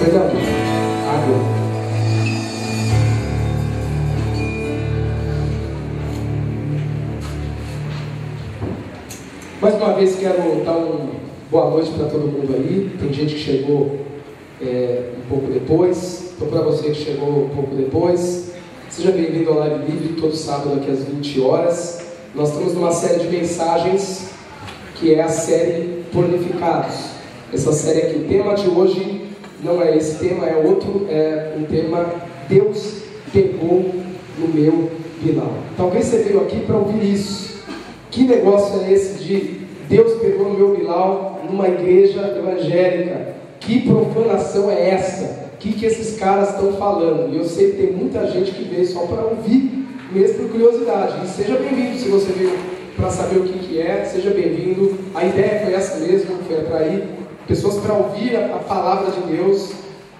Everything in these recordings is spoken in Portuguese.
Perdão, água. Mais uma vez quero dar uma boa noite para todo mundo aí. Tem gente que chegou um pouco depois. Então, para você que chegou um pouco depois, seja bem-vindo ao Live Livre, todo sábado aqui às 20 horas. Nós estamos numa série de mensagens que é a série Purificados. Essa série aqui, o tema de hoje não é esse tema, é outro, é um tema Deus pegou no meu Bilal. Talvez você veio aqui para ouvir isso. Que negócio é esse de Deus pegou no meu Bilal numa igreja evangélica? Que profanação é essa? O que esses caras estão falando? E eu sei que tem muita gente que veio só para ouvir, mesmo por curiosidade. E seja bem-vindo se você veio para saber o que é, seja bem-vindo. A ideia foi essa mesmo, foi atrair pessoas para ouvir a palavra de Deus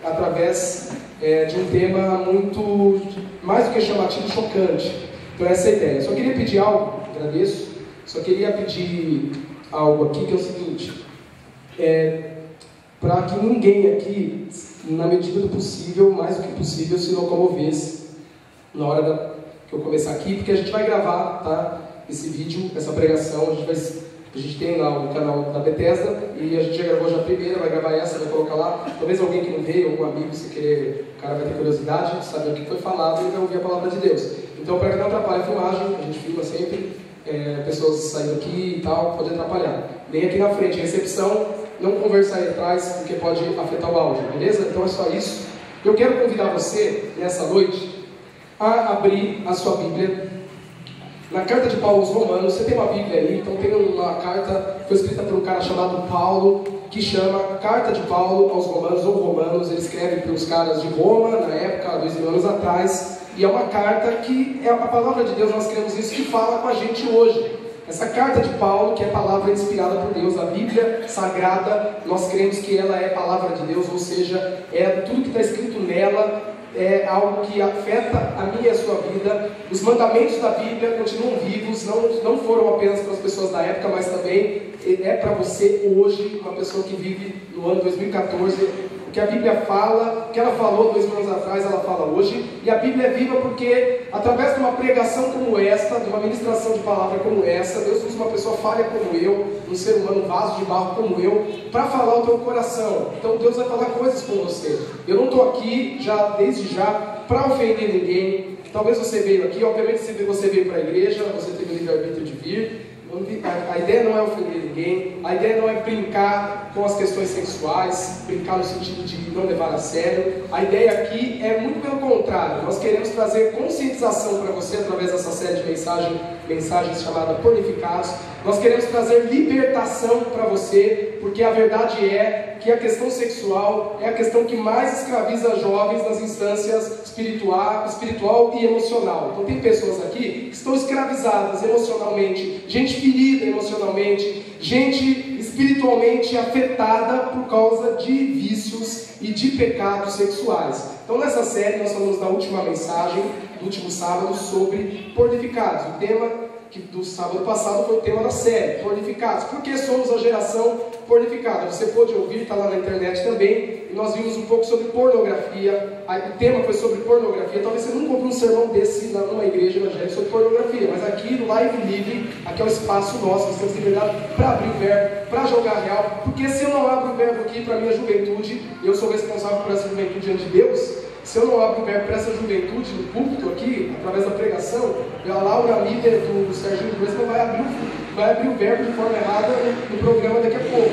através de um tema muito, mais do que chamativo, chocante. Então essa é a ideia. Eu só queria pedir algo, agradeço. Só queria pedir algo aqui, que é o seguinte, para que ninguém aqui, na medida do possível, mais do que possível, se locomovesse na hora que eu começar aqui, porque a gente vai gravar, tá, esse vídeo, essa pregação, a gente tem lá o canal da Bethesda, e a gente já gravou já a primeira, vai gravar essa, vai colocar lá, talvez alguém que não veio, algum amigo, se querer, o cara vai ter curiosidade de saber o que foi falado e vai ouvir a palavra de Deus. Então, para que não atrapalhe a filmagem, a gente filma sempre, pessoas saindo aqui e tal, pode atrapalhar. Vem aqui na frente, recepção, não conversar aí atrás, porque pode afetar o áudio, beleza? Então é só isso. Eu quero convidar você, nessa noite, a abrir a sua Bíblia na carta de Paulo aos Romanos. Você tem uma Bíblia aí, então tem uma carta, foi escrita por um cara chamado Paulo, que chama Carta de Paulo aos Romanos, ou Romanos. Ele escreve para os caras de Roma, na época, 2000 anos atrás. E é uma carta que é a palavra de Deus, nós queremos isso, que fala com a gente hoje. Essa carta de Paulo, que é palavra inspirada por Deus, a Bíblia Sagrada, nós cremos que ela é palavra de Deus, ou seja, tudo que está escrito nela é algo que afeta a minha e a sua vida. Os mandamentos da Bíblia continuam vivos, não foram apenas para as pessoas da época, mas também é para você hoje, uma pessoa que vive no ano 2014, o que a Bíblia fala, o que ela falou 2000 anos atrás, ela fala hoje. E a Bíblia é viva porque, através de uma pregação como esta, de uma ministração de palavra como essa, Deus usa uma pessoa falha como eu, um ser humano, um vaso de barro como eu, para falar o teu coração. Então Deus vai falar coisas com você. Eu não estou aqui, desde já, para ofender ninguém. Talvez você veio aqui, obviamente se você veio para a igreja, você teve o livre-arbítrio de vir. A ideia não é ofender ninguém, a ideia não é brincar com as questões sexuais, brincar no sentido de não levar a sério. A ideia aqui é muito pelo contrário. Nós queremos trazer conscientização para você através dessa série de mensagens chamada Purificados. Nós queremos trazer libertação para você, porque a verdade é que a questão sexual é a questão que mais escraviza jovens nas instâncias espiritual e emocional. Então tem pessoas aqui que estão escravizadas emocionalmente, gente ferida emocionalmente, gente espiritualmente afetada por causa de vícios e de pecados sexuais. Então nessa série nós falamos da última mensagem, do último sábado, sobre purificados. O tema do sábado passado foi o tema da série, purificados. Porque somos a geração purificada. Você pode ouvir, está lá na internet também. E nós vimos um pouco sobre pornografia. O tema foi sobre pornografia. Talvez você nunca ouviu um sermão desse numa igreja evangélica sobre pornografia. Mas aqui no Live Livre, aqui é o espaço nosso. Nós temos liberdade para abrir o verbo, para jogar real. Porque se eu não abro o verbo aqui para a minha juventude, eu sou responsável por essa juventude diante de Deus. Se eu não abro o verbo para essa juventude no púlpito aqui, através da pregação, a Laura líder do Serginho Gresman vai abrir o verbo de forma errada no programa daqui a pouco.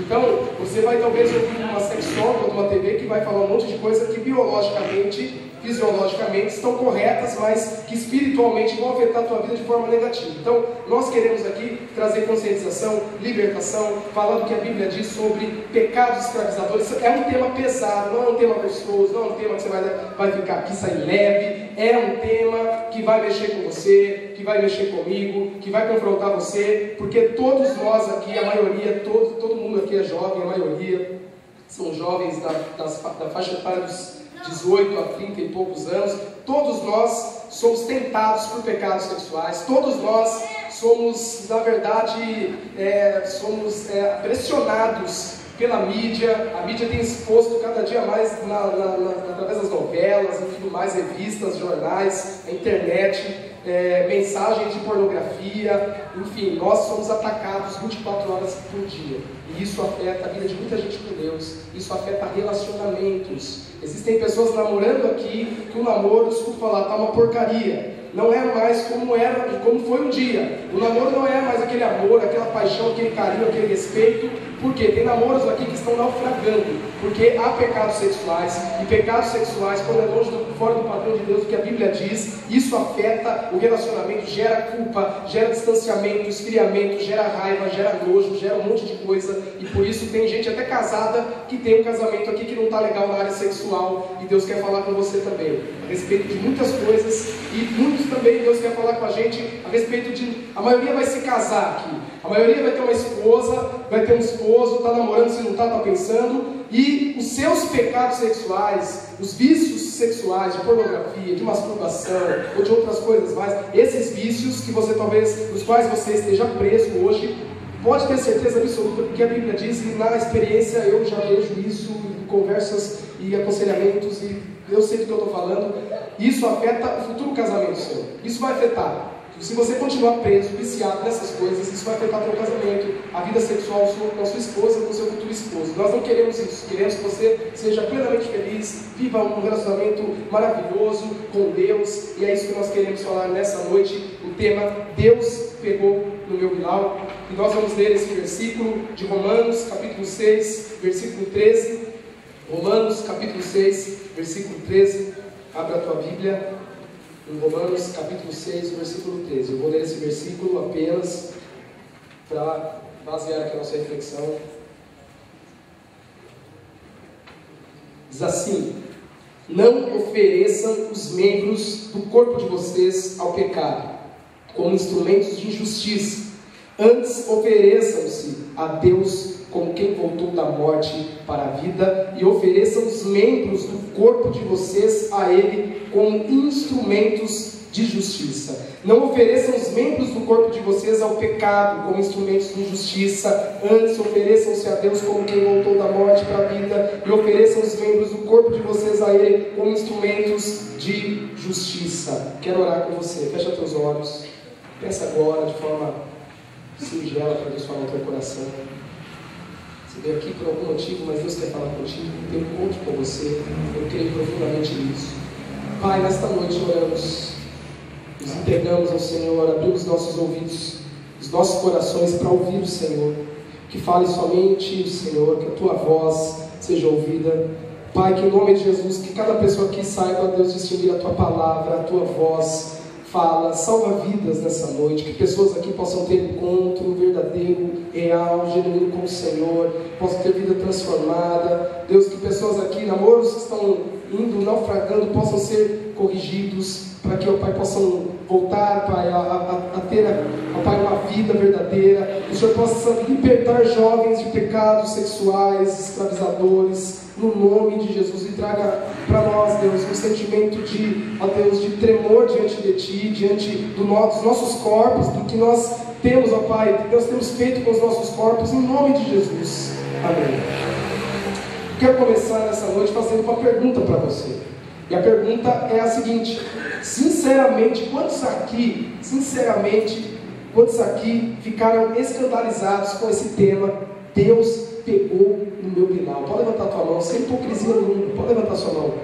Então, você vai talvez ouvir uma sexóloga ou uma TV que vai falar um monte de coisa que biologicamente, fisiologicamente estão corretas, mas que espiritualmente vão afetar a tua vida de forma negativa. Então, nós queremos aqui trazer conscientização, libertação, falando o que a Bíblia diz sobre pecados escravizadores. É um tema pesado, não é um tema gostoso, não é um tema que você vai ficar aqui, sair leve. É um tema que vai mexer com você, que vai mexer comigo, que vai confrontar você, porque todos nós aqui, a maioria, todo mundo aqui é jovem, a maioria são jovens da faixa etária dos 18 a 30 e poucos anos. Todos nós somos tentados por pecados sexuais, todos nós somos, na verdade, pressionados pela mídia. A mídia tem exposto cada dia mais através das novelas, e tudo mais, revistas, jornais, a internet, mensagens de pornografia, enfim, nós somos atacados 24 horas por dia. E isso afeta a vida de muita gente com Deus, isso afeta relacionamentos. Existem pessoas namorando aqui, que o namoro, desculpa falar, tá uma porcaria. Não é mais como foi um dia. O namoro não é mais aquele amor, aquela paixão, aquele carinho, aquele respeito. Por quê? Tem namoros aqui que estão naufragando, porque há pecados sexuais, e pecados sexuais, quando é longe fora do padrão de Deus, o que a Bíblia diz, isso afeta o relacionamento, gera culpa, gera distanciamento, esfriamento, gera raiva, gera nojo, gera um monte de coisa, e por isso tem gente até casada que tem um casamento aqui que não está legal na área sexual, e Deus quer falar com você também, a respeito de muitas coisas, e muitos também Deus quer falar com a gente a respeito de, a maioria vai se casar aqui, a maioria vai ter uma esposa, vai ter um esposo, está namorando, se não está, está pensando, e os seus pecados sexuais, os vícios sexuais, de pornografia, de masturbação, ou de outras coisas mais, esses vícios que você talvez, nos quais você esteja preso hoje, pode ter certeza absoluta, porque a Bíblia diz, e na experiência eu já vejo isso, em conversas e aconselhamentos, e eu sei do que eu estou falando, isso afeta o futuro casamento seu, isso vai afetar. Se você continuar preso, viciado nessas coisas, isso vai afetar o seu casamento, a vida sexual com a sua esposa, com o seu futuro esposo. Nós não queremos isso, queremos que você seja plenamente feliz, viva um relacionamento maravilhoso com Deus, e é isso que nós queremos falar nessa noite. O tema Deus pegou no meu Bilau, e nós vamos ler esse versículo de Romanos, capítulo 6, versículo 13. Romanos, capítulo 6, versículo 13. Abra a tua Bíblia. Em Romanos capítulo 6, versículo 13. Eu vou ler esse versículo apenas para basear aqui a nossa reflexão. Diz assim: não ofereçam os membros do corpo de vocês ao pecado, como instrumentos de injustiça. Antes ofereçam-se a Deus como quem voltou da morte para a vida, e ofereçam os membros do corpo de vocês a Ele como instrumentos de justiça. Não ofereçam os membros do corpo de vocês ao pecado como instrumentos de injustiça, antes ofereçam-se a Deus como quem voltou da morte para a vida, e ofereçam os membros do corpo de vocês a Ele como instrumentos de justiça. Quero orar com você, fecha teus olhos, pensa agora de forma singela para Deus falar no teu coração. Você veio aqui por algum motivo, mas Deus quer falar contigo, tem um encontro com você, eu creio profundamente nisso. Pai, nesta noite oramos, nos entregamos ao Senhor, abrimos nossos ouvidos, os nossos corações para ouvir o Senhor, que fale somente o Senhor, que a tua voz seja ouvida. Pai, que em nome de Jesus, que cada pessoa aqui saiba, Deus, distinguir a tua palavra, a tua voz. Fala, salva vidas nessa noite, que pessoas aqui possam ter encontro verdadeiro, real, genuíno com o Senhor, possam ter vida transformada. Deus, que pessoas aqui, namoros que estão indo, naufragando, possam ser corrigidos, para que, ó Pai, possam voltar, Pai, a ter, ó Pai, uma vida verdadeira. Que o Senhor possa libertar jovens de pecados sexuais, escravizadores, no nome de Jesus, e traga para nós, Deus, um sentimento de, ó Deus, de tremor diante de Ti, diante dos nossos corpos, do que nós temos, ó Pai, do que nós temos feito com os nossos corpos, em nome de Jesus. Amém. Quero começar nessa noite fazendo uma pergunta para você. E a pergunta é a seguinte: sinceramente, quantos aqui ficaram escandalizados com esse tema, Deus pegou no meu Bilau? Pode levantar a tua mão, sem hipocrisia nenhuma, pode levantar a sua mão.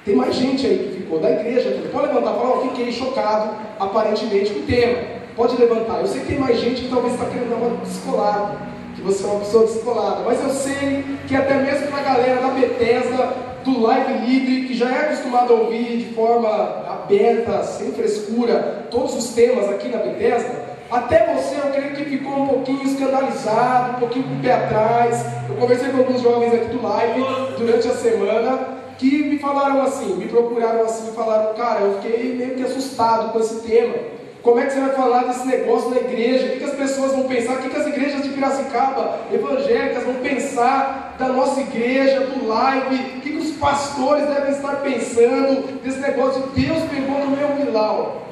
Tem mais gente aí que ficou, da igreja aqui, pode levantar, fala, fiquei chocado, aparentemente, com o tema. Pode levantar, eu sei que tem mais gente que talvez está querendo dar uma descolada, que você é uma pessoa descolada, mas eu sei que até mesmo para a galera da Bethesda, do Live Livre, que já é acostumado a ouvir de forma aberta, sem frescura, todos os temas aqui na Bethesda, até você, eu creio que ficou um pouquinho escandalizado, um pouquinho com o pé atrás. Eu conversei com alguns jovens aqui do Live durante a semana, que me falaram assim, me procuraram assim, e falaram, cara, eu fiquei meio que assustado com esse tema. Como é que você vai falar desse negócio na igreja? O que as pessoas vão pensar? O que as igrejas de Piracicaba, evangélicas, vão pensar da nossa igreja, do Live? O que os pastores devem estar pensando desse negócio de Deus pegou no meu Bilau?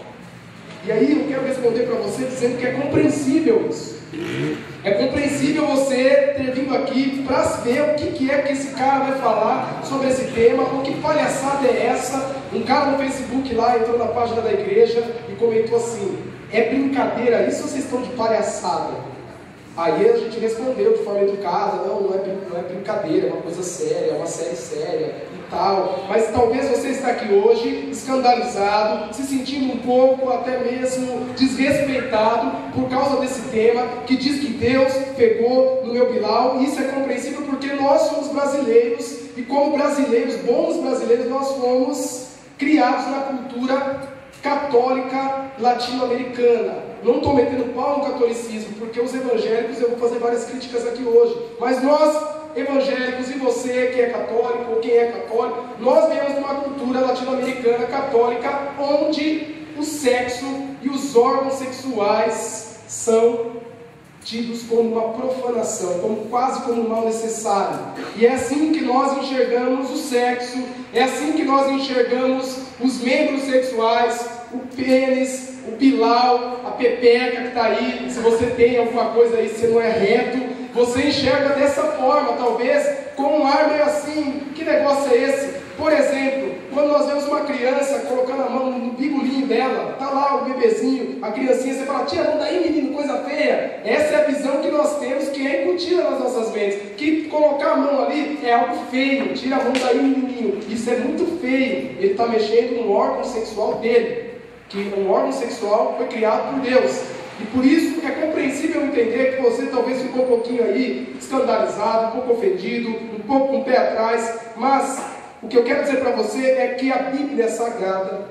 E aí eu quero responder para você dizendo que é compreensível isso. É compreensível você ter vindo aqui para ver o que é que esse cara vai falar sobre esse tema, ou que palhaçada é essa. Um cara no Facebook lá entrou na página da igreja e comentou assim: é brincadeira isso ou vocês estão de palhaçada? Aí a gente respondeu de forma educada: não é brincadeira, é uma coisa séria, é uma série séria e tal. Mas talvez você está aqui hoje escandalizado, se sentindo um pouco até mesmo desrespeitado por causa desse tema que diz que Deus pegou no meu Bilal. E isso é compreensível porque nós somos brasileiros e como brasileiros, bons brasileiros, nós fomos criados na cultura católica latino-americana. Não estou metendo pau no catolicismo, porque os evangélicos, eu vou fazer várias críticas aqui hoje, mas nós, evangélicos, e você que é católico, ou quem é católico, nós viemos de uma cultura latino-americana católica, onde o sexo e os órgãos sexuais são tidos como uma profanação, quase como um mal necessário. E é assim que nós enxergamos o sexo, é assim que nós enxergamos os membros sexuais, o pênis, o Bilal, a pepeca que está aí. Se você tem alguma coisa aí, se não é reto, você enxerga dessa forma, talvez com um ar meio assim: que negócio é esse? Por exemplo, quando nós vemos uma criança colocando a mão no bigolinho dela, está lá o bebezinho, a criancinha, você fala: tira a mão daí, menino, coisa feia. Essa é a visão que nós temos, que é incutida nas nossas mentes, que colocar a mão ali é algo feio. Tira a mão daí, menininho, isso é muito feio. Ele está mexendo no órgão sexual dele, que um órgão sexual foi criado por Deus. E por isso é compreensível entender que você talvez ficou um pouquinho aí escandalizado, um pouco ofendido, um pouco com o pé atrás, mas o que eu quero dizer para você é que a Bíblia Sagrada,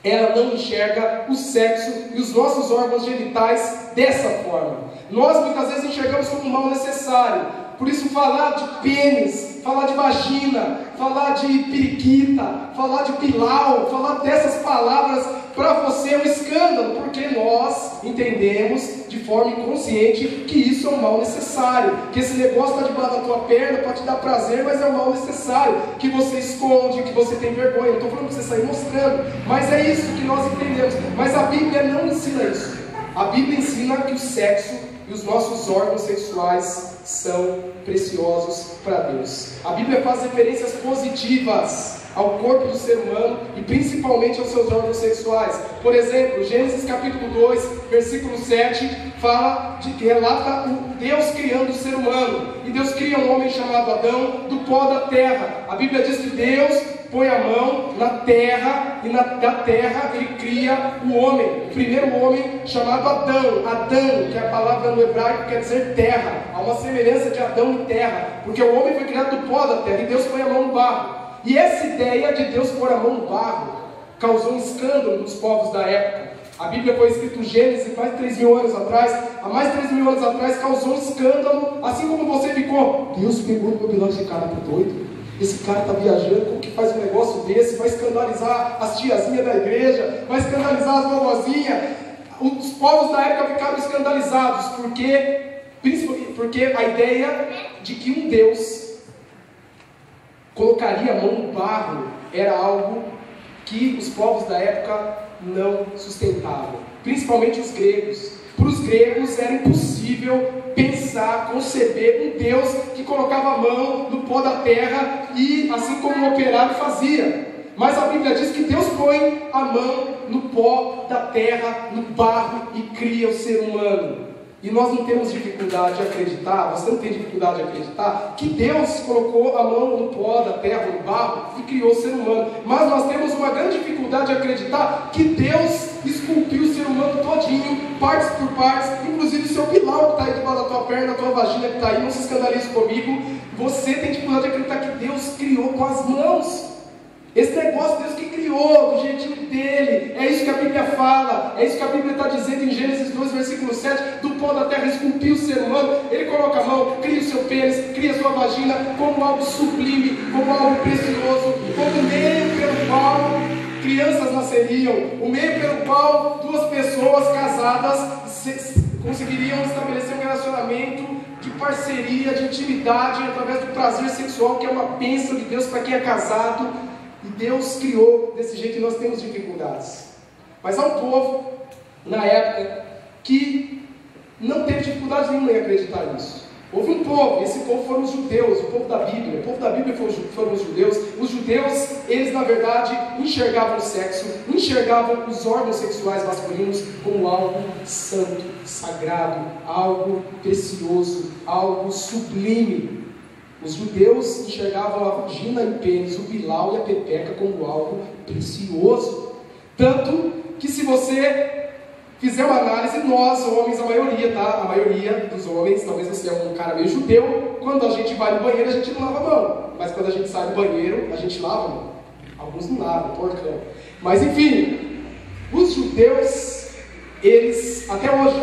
ela não enxerga o sexo e os nossos órgãos genitais dessa forma. Nós muitas vezes enxergamos como um mal necessário. Por isso falar de pênis, falar de vagina, falar de periquita, falar de pilau, falar dessas palavras para você é um escândalo, porque nós entendemos de forma inconsciente que isso é um mal necessário, que esse negócio está debaixo da tua perna para te dar prazer, mas é um mal necessário, que você esconde, que você tem vergonha. Não estou falando para você sair mostrando, mas é isso que nós entendemos. Mas a Bíblia não ensina isso. A Bíblia ensina que o sexo e os nossos órgãos sexuais são preciosos para Deus. A Bíblia faz referências positivas ao corpo do ser humano e principalmente aos seus órgãos sexuais. Por exemplo, Gênesis capítulo 2, versículo 7, fala de que relata o Deus criando o ser humano. E Deus cria um homem chamado Adão do pó da terra. A Bíblia diz que Deus põe a mão na terra e da terra ele cria o homem, o primeiro homem chamado Adão. Adão, que é a palavra no hebraico, quer dizer terra. Há uma semelhança de Adão e terra, porque o homem foi criado do pó da terra e Deus põe a mão no barro. E essa ideia de Deus pôr a mão no barro causou um escândalo nos povos da época. A Bíblia foi escrita em Gênesis mais de 3.000 anos atrás. Há mais de 3.000 anos atrás causou um escândalo, assim como você ficou: Deus pegou no meu Bilal, esse cara tá doido. Esse cara está viajando, como que faz um negócio desse? Vai escandalizar as tiazinhas da igreja, vai escandalizar as vovozinhas. Os povos da época ficaram escandalizados, porque a ideia de que um Deus colocaria a mão no barro era algo que os povos da época não sustentavam, principalmente os gregos. Para os gregos era impossível pensar, conceber um Deus que colocava a mão no pó da terra e assim como um operário fazia. Mas a Bíblia diz que Deus põe a mão no pó da terra, no barro, e cria o ser humano. E nós não temos dificuldade de acreditar, você não tem dificuldade de acreditar que Deus colocou a mão no pó da terra, no barro, e criou o ser humano. Mas nós temos uma grande dificuldade de acreditar que Deus esculpiu o ser humano todinho, partes por partes, inclusive o seu Bilal que está aí debaixo da tua perna, a tua vagina que está aí, não se escandalize comigo. Você tem dificuldade de acreditar que Deus criou com as mãos. Esse negócio Deus que criou, do jeitinho dele. É isso que a Bíblia fala. É isso que a Bíblia está dizendo em Gênesis 2, versículo 7. Do pó da terra esculpiu o ser humano. Ele coloca a mão, cria o seu pênis, cria a sua vagina como algo sublime, como algo precioso, como meio pelo qual crianças nasceriam, o meio pelo qual duas pessoas casadas conseguiriam estabelecer um relacionamento de parceria, de intimidade, através do prazer sexual, que é uma bênção de Deus para quem é casado. E Deus criou desse jeito e nós temos dificuldades. Mas há um povo na época, que não teve dificuldade nenhuma em acreditar nisso. Houve um povo, esse povo foram os judeus, o povo da Bíblia. O povo da Bíblia foram os judeus. Os judeus, eles na verdade enxergavam o sexo, enxergavam os órgãos sexuais masculinos como algo santo, sagrado, algo precioso, algo sublime. Os judeus enxergavam a vagina e o pênis, o bilau e a pepeca como algo precioso. Tanto que se você fizer uma análise, nós, homens, a maioria, tá? A maioria dos homens, talvez você é um cara meio judeu, quando a gente vai no banheiro, a gente não lava a mão. Mas quando a gente sai do banheiro, a gente lava a mão. Alguns não lavam, porcão. Mas enfim, os judeus, eles, até hoje,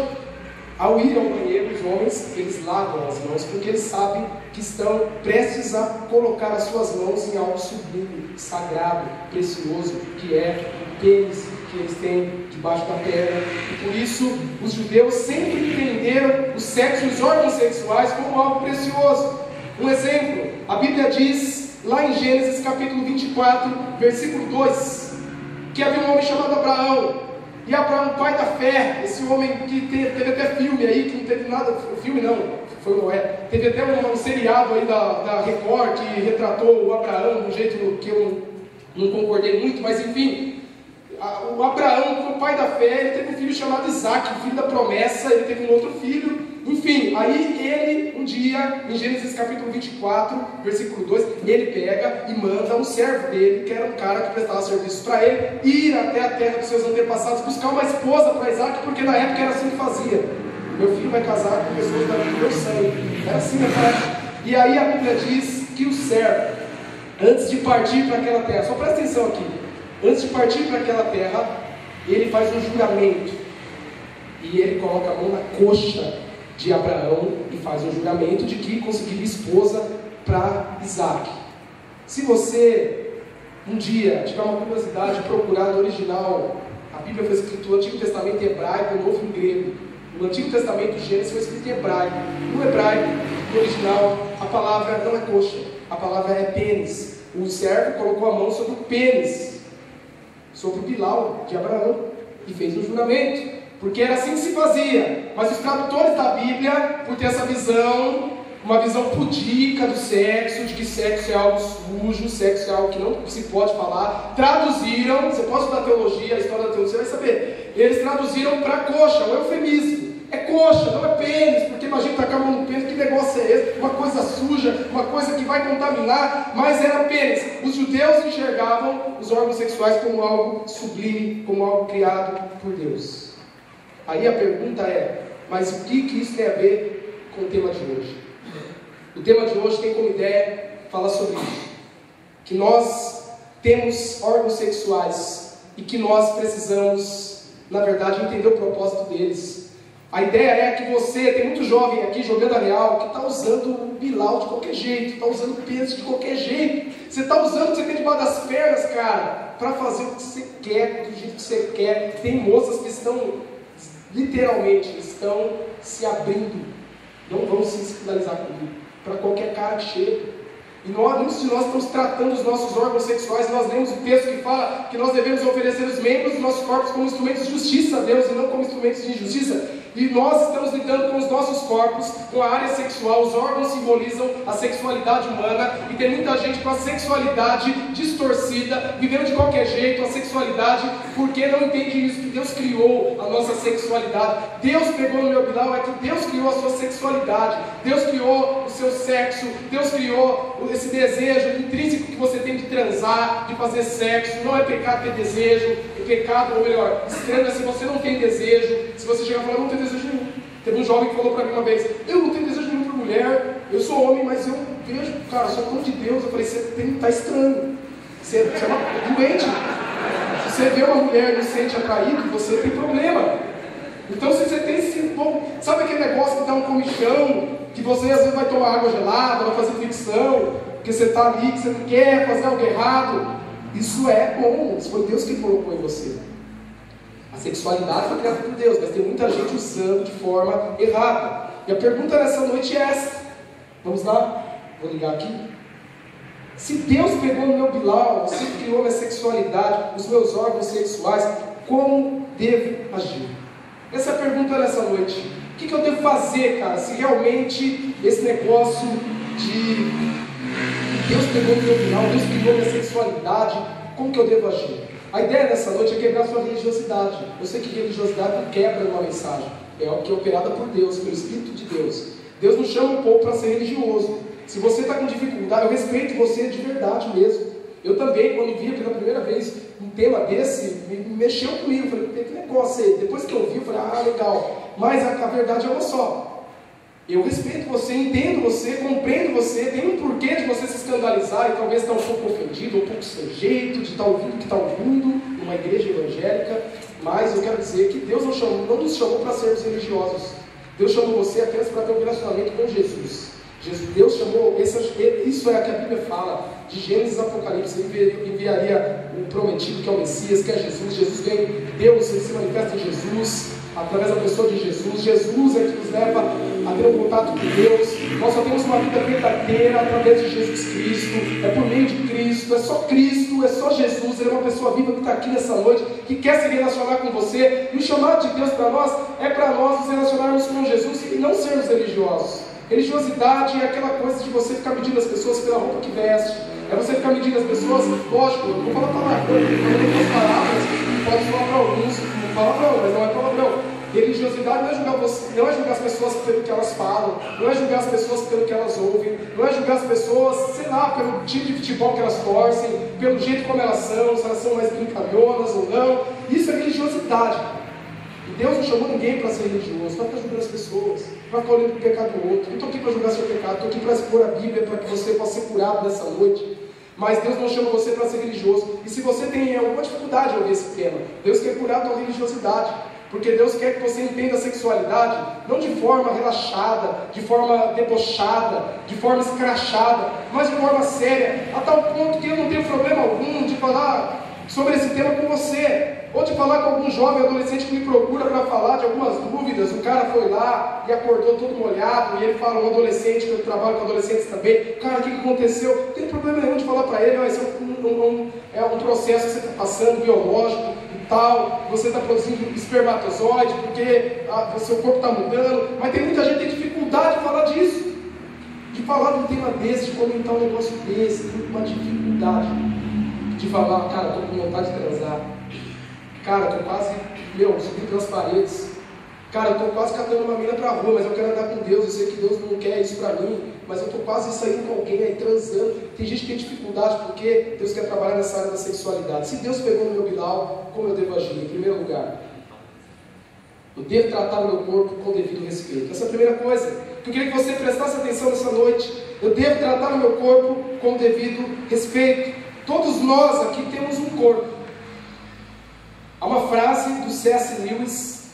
ao ir ao banheiro, os homens, eles lavam as mãos, porque eles sabem que estão prestes a colocar as suas mãos em algo sublime, sagrado, precioso, que é o pênis que eles têm debaixo da perna. E por isso, os judeus sempre entenderam o sexo e os órgãos sexuais como algo precioso. Um exemplo, a Bíblia diz, lá em Gênesis capítulo 24, versículo 2, que havia um homem chamado Abraão. E Abraão, pai da fé, esse homem que teve até filme aí, que não teve nada, filme não, foi Noé, teve até um seriado aí da Record que retratou o Abraão de um jeito que eu não concordei muito, mas enfim, o Abraão, o pai da fé, ele teve um filho chamado Isaac, filho da promessa, ele teve um outro filho, enfim, aí ele, um dia, em Gênesis capítulo 24, versículo 2, ele pega e manda um servo dele, que era um cara que prestava serviço para ele, ir até a terra dos seus antepassados, buscar uma esposa para Isaac, porque na época era assim que fazia. Meu filho vai casar com pessoas do meu sangue. Era assim naquela época. E aí a Bíblia diz que o servo, antes de partir para aquela terra, só presta atenção aqui, antes de partir para aquela terra, ele faz um juramento. E ele coloca a mão na coxa de Abraão e faz um juramento de que conseguiria esposa para Isaac. Se você um dia tiver uma curiosidade de procurar no original, a Bíblia foi escrita no Antigo Testamento em hebraico, no Novo em grego. No Antigo Testamento, Gênesis foi escrito em hebraico. No hebraico, no original, a palavra não é coxa, a palavra é pênis. O servo colocou a mão sobre o pênis, sobre o bilau de Abraão, e fez um juramento, porque era assim que se fazia. Mas os tradutores da Bíblia, por ter essa visão, uma visão pudica do sexo, de que sexo é algo sujo, sexo é algo que não se pode falar, traduziram, você pode estudar teologia, a história da teologia, você vai saber, eles traduziram para coxa, o eufemismo. É coxa, não é pênis, porque imagina tacar a mão no pênis, que negócio é esse? Uma coisa suja, uma coisa que vai contaminar, mas era pênis. Os judeus enxergavam os órgãos sexuais como algo sublime, como algo criado por Deus. Aí a pergunta é, mas o que isso tem a ver com o tema de hoje? O tema de hoje tem como ideia falar sobre isso, que nós temos órgãos sexuais e que nós precisamos, na verdade, entender o propósito deles. A ideia é que você, tem muito jovem aqui jogando a real, que está usando o bilau de qualquer jeito, está usando o peso de qualquer jeito. Você está usando o que você tem debaixo das pernas, cara, para fazer o que você quer, do jeito que você quer. Tem moças que estão, literalmente, estão se abrindo, não vão se escandalizar comigo, para qualquer cara que chega. E muitos de nós estamos tratando os nossos órgãos sexuais. Nós lemos o texto que fala que nós devemos oferecer os membros dos nossos corpos como instrumentos de justiça a Deus e não como instrumentos de injustiça. E nós estamos lidando com os nossos corpos, com a área sexual. Os órgãos simbolizam a sexualidade humana, e tem muita gente com a sexualidade distorcida, vivendo de qualquer jeito a sexualidade, porque não entende isso, que Deus criou a nossa sexualidade. Deus pegou no meu bilau, é que Deus criou a sua sexualidade, Deus criou o seu sexo, Deus criou esse desejo intrínseco que você tem de transar, de fazer sexo. Não é pecado ter desejo, é pecado, ou melhor, estranho é se você não tem desejo. Se você chegar e falar, não tenho desejo nenhum. Teve um jovem que falou para mim uma vez, eu não tenho desejo nenhum por mulher, eu sou homem, mas eu vejo, cara, sou plano de Deus. Eu falei, você está estranho, você é uma doente. Se você vê uma mulher e não se sente atraído, você tem problema. Então se você tem esse, bom, sabe aquele negócio que dá um comichão, que você às vezes vai tomar água gelada, vai fazer fricção, porque você está ali, que você não quer fazer algo errado, isso é bom, isso foi Deus que colocou em você. A sexualidade foi criada por Deus, mas tem muita gente usando de forma errada. E a pergunta nessa noite é essa. Vamos lá? Vou ligar aqui. Se Deus pegou no meu bilau, você criou minha sexualidade, os meus órgãos sexuais, como devo agir? Essa é a pergunta nessa noite. O que eu devo fazer, cara, se realmente esse negócio de Deus pegou no meu final, Deus criou minha sexualidade, como que eu devo agir? A ideia nessa noite é quebrar sua religiosidade. Eu sei que religiosidade não quebra uma mensagem, é o que é operada por Deus, pelo Espírito de Deus. Deus não chama o povo para ser religioso. Se você está com dificuldade, eu respeito você de verdade mesmo. Eu também, quando vi pela primeira vez um tema desse, me mexeu comigo. Falei, que negócio aí? Depois que eu vi, eu falei, legal. Mas a verdade é uma só. Eu respeito você, entendo você, compreendo você, tem um porquê de você se escandalizar e talvez estar um pouco ofendido, um pouco sem jeito, de estar ouvindo o que está ouvindo numa igreja evangélica. Mas eu quero dizer que Deus não nos chamou para sermos religiosos. Deus chamou você apenas para ter um relacionamento com Jesus. Deus chamou, isso é o que a Bíblia fala, de Gênesis a Apocalipse. Ele enviaria o prometido, que é o Messias, que é Jesus. Jesus vem, Deus ele se manifesta em Jesus, através da pessoa de Jesus. Jesus é que nos leva a ter um contato com Deus. Nós só temos uma vida verdadeira através de Jesus Cristo, é por meio de Cristo, é só Jesus. Ele é uma pessoa viva que está aqui nessa noite, que quer se relacionar com você. E o chamado de Deus para nós é para nós nos relacionarmos com Jesus e não sermos religiosos. Religiosidade é aquela coisa de você ficar medindo as pessoas pela roupa que veste, é você ficar medindo as pessoas, lógico, eu não vou falar palavrão, eu vou falar algumas palavras, pode falar para alguns, palavrão, mas não é palavrão. Religiosidade não é julgar você, não é julgar as pessoas pelo que elas falam, não é julgar as pessoas pelo que elas ouvem, não é julgar as pessoas, sei lá, pelo tipo de futebol que elas torcem, pelo jeito como elas são, se elas são mais brincalhonas ou não. Isso é religiosidade. E Deus não chamou ninguém para ser religioso, para ficar julgando as pessoas, para ficar olhando para o pecado do outro. Eu estou aqui para julgar seu pecado, estou aqui para expor a Bíblia, para que você possa ser curado nessa noite. Mas Deus não chama você para ser religioso. E se você tem alguma dificuldade de ouvir esse tema, Deus quer curar a tua religiosidade. Porque Deus quer que você entenda a sexualidade não de forma relaxada, de forma debochada, de forma escrachada, mas de forma séria, a tal ponto que eu não tenho problema algum de falar sobre esse tema com você, ou de falar com algum jovem adolescente que me procura para falar de algumas dúvidas. O cara foi lá e acordou todo molhado, e ele fala, um adolescente, que eu trabalho com adolescentes também, cara, o que aconteceu? Não tem problema nenhum de falar para ele, mas é um processo que você está passando, biológico e tal, você está produzindo espermatozoide, porque o seu corpo está mudando, mas tem muita gente que tem dificuldade de falar disso, de falar de um tema desse, de comentar um negócio desse, tem uma dificuldade de falar, cara, estou com vontade de transar. Cara, eu estou quase, subindo pelas paredes. Cara, eu estou quase catando uma mina para a rua, mas eu quero andar com Deus. Eu sei que Deus não quer isso para mim, mas eu estou quase saindo com alguém aí, transando. Tem gente que tem dificuldade porque Deus quer trabalhar nessa área da sexualidade. Se Deus pegou no meu Bilal, como eu devo agir? Em primeiro lugar, eu devo tratar o meu corpo com devido respeito. Essa é a primeira coisa que eu queria que você prestasse atenção nessa noite. Eu devo tratar o meu corpo com devido respeito. Todos nós aqui temos um corpo. Há uma frase do C.S. Lewis,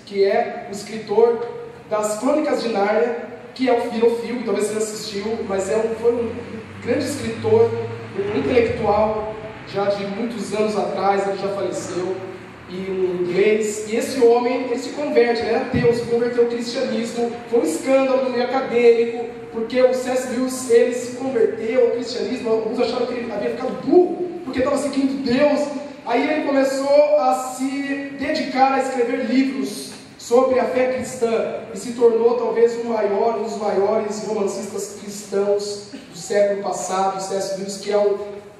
que é o escritor das Crônicas de Nárnia, que virou filme, talvez você assistiu, mas foi um grande escritor, um intelectual, já de muitos anos atrás, ele já faleceu, e um inglês, e esse homem, ele se converte, ele era ateu, se converteu ao cristianismo. Foi um escândalo no meio acadêmico, porque o C.S. Lewis, ele se converteu ao cristianismo. Alguns acharam que ele havia ficado burro, porque estava seguindo Deus. Aí ele começou a se dedicar a escrever livros sobre a fé cristã, e se tornou talvez um dos maiores romancistas cristãos do século passado. C.S. Lewis, que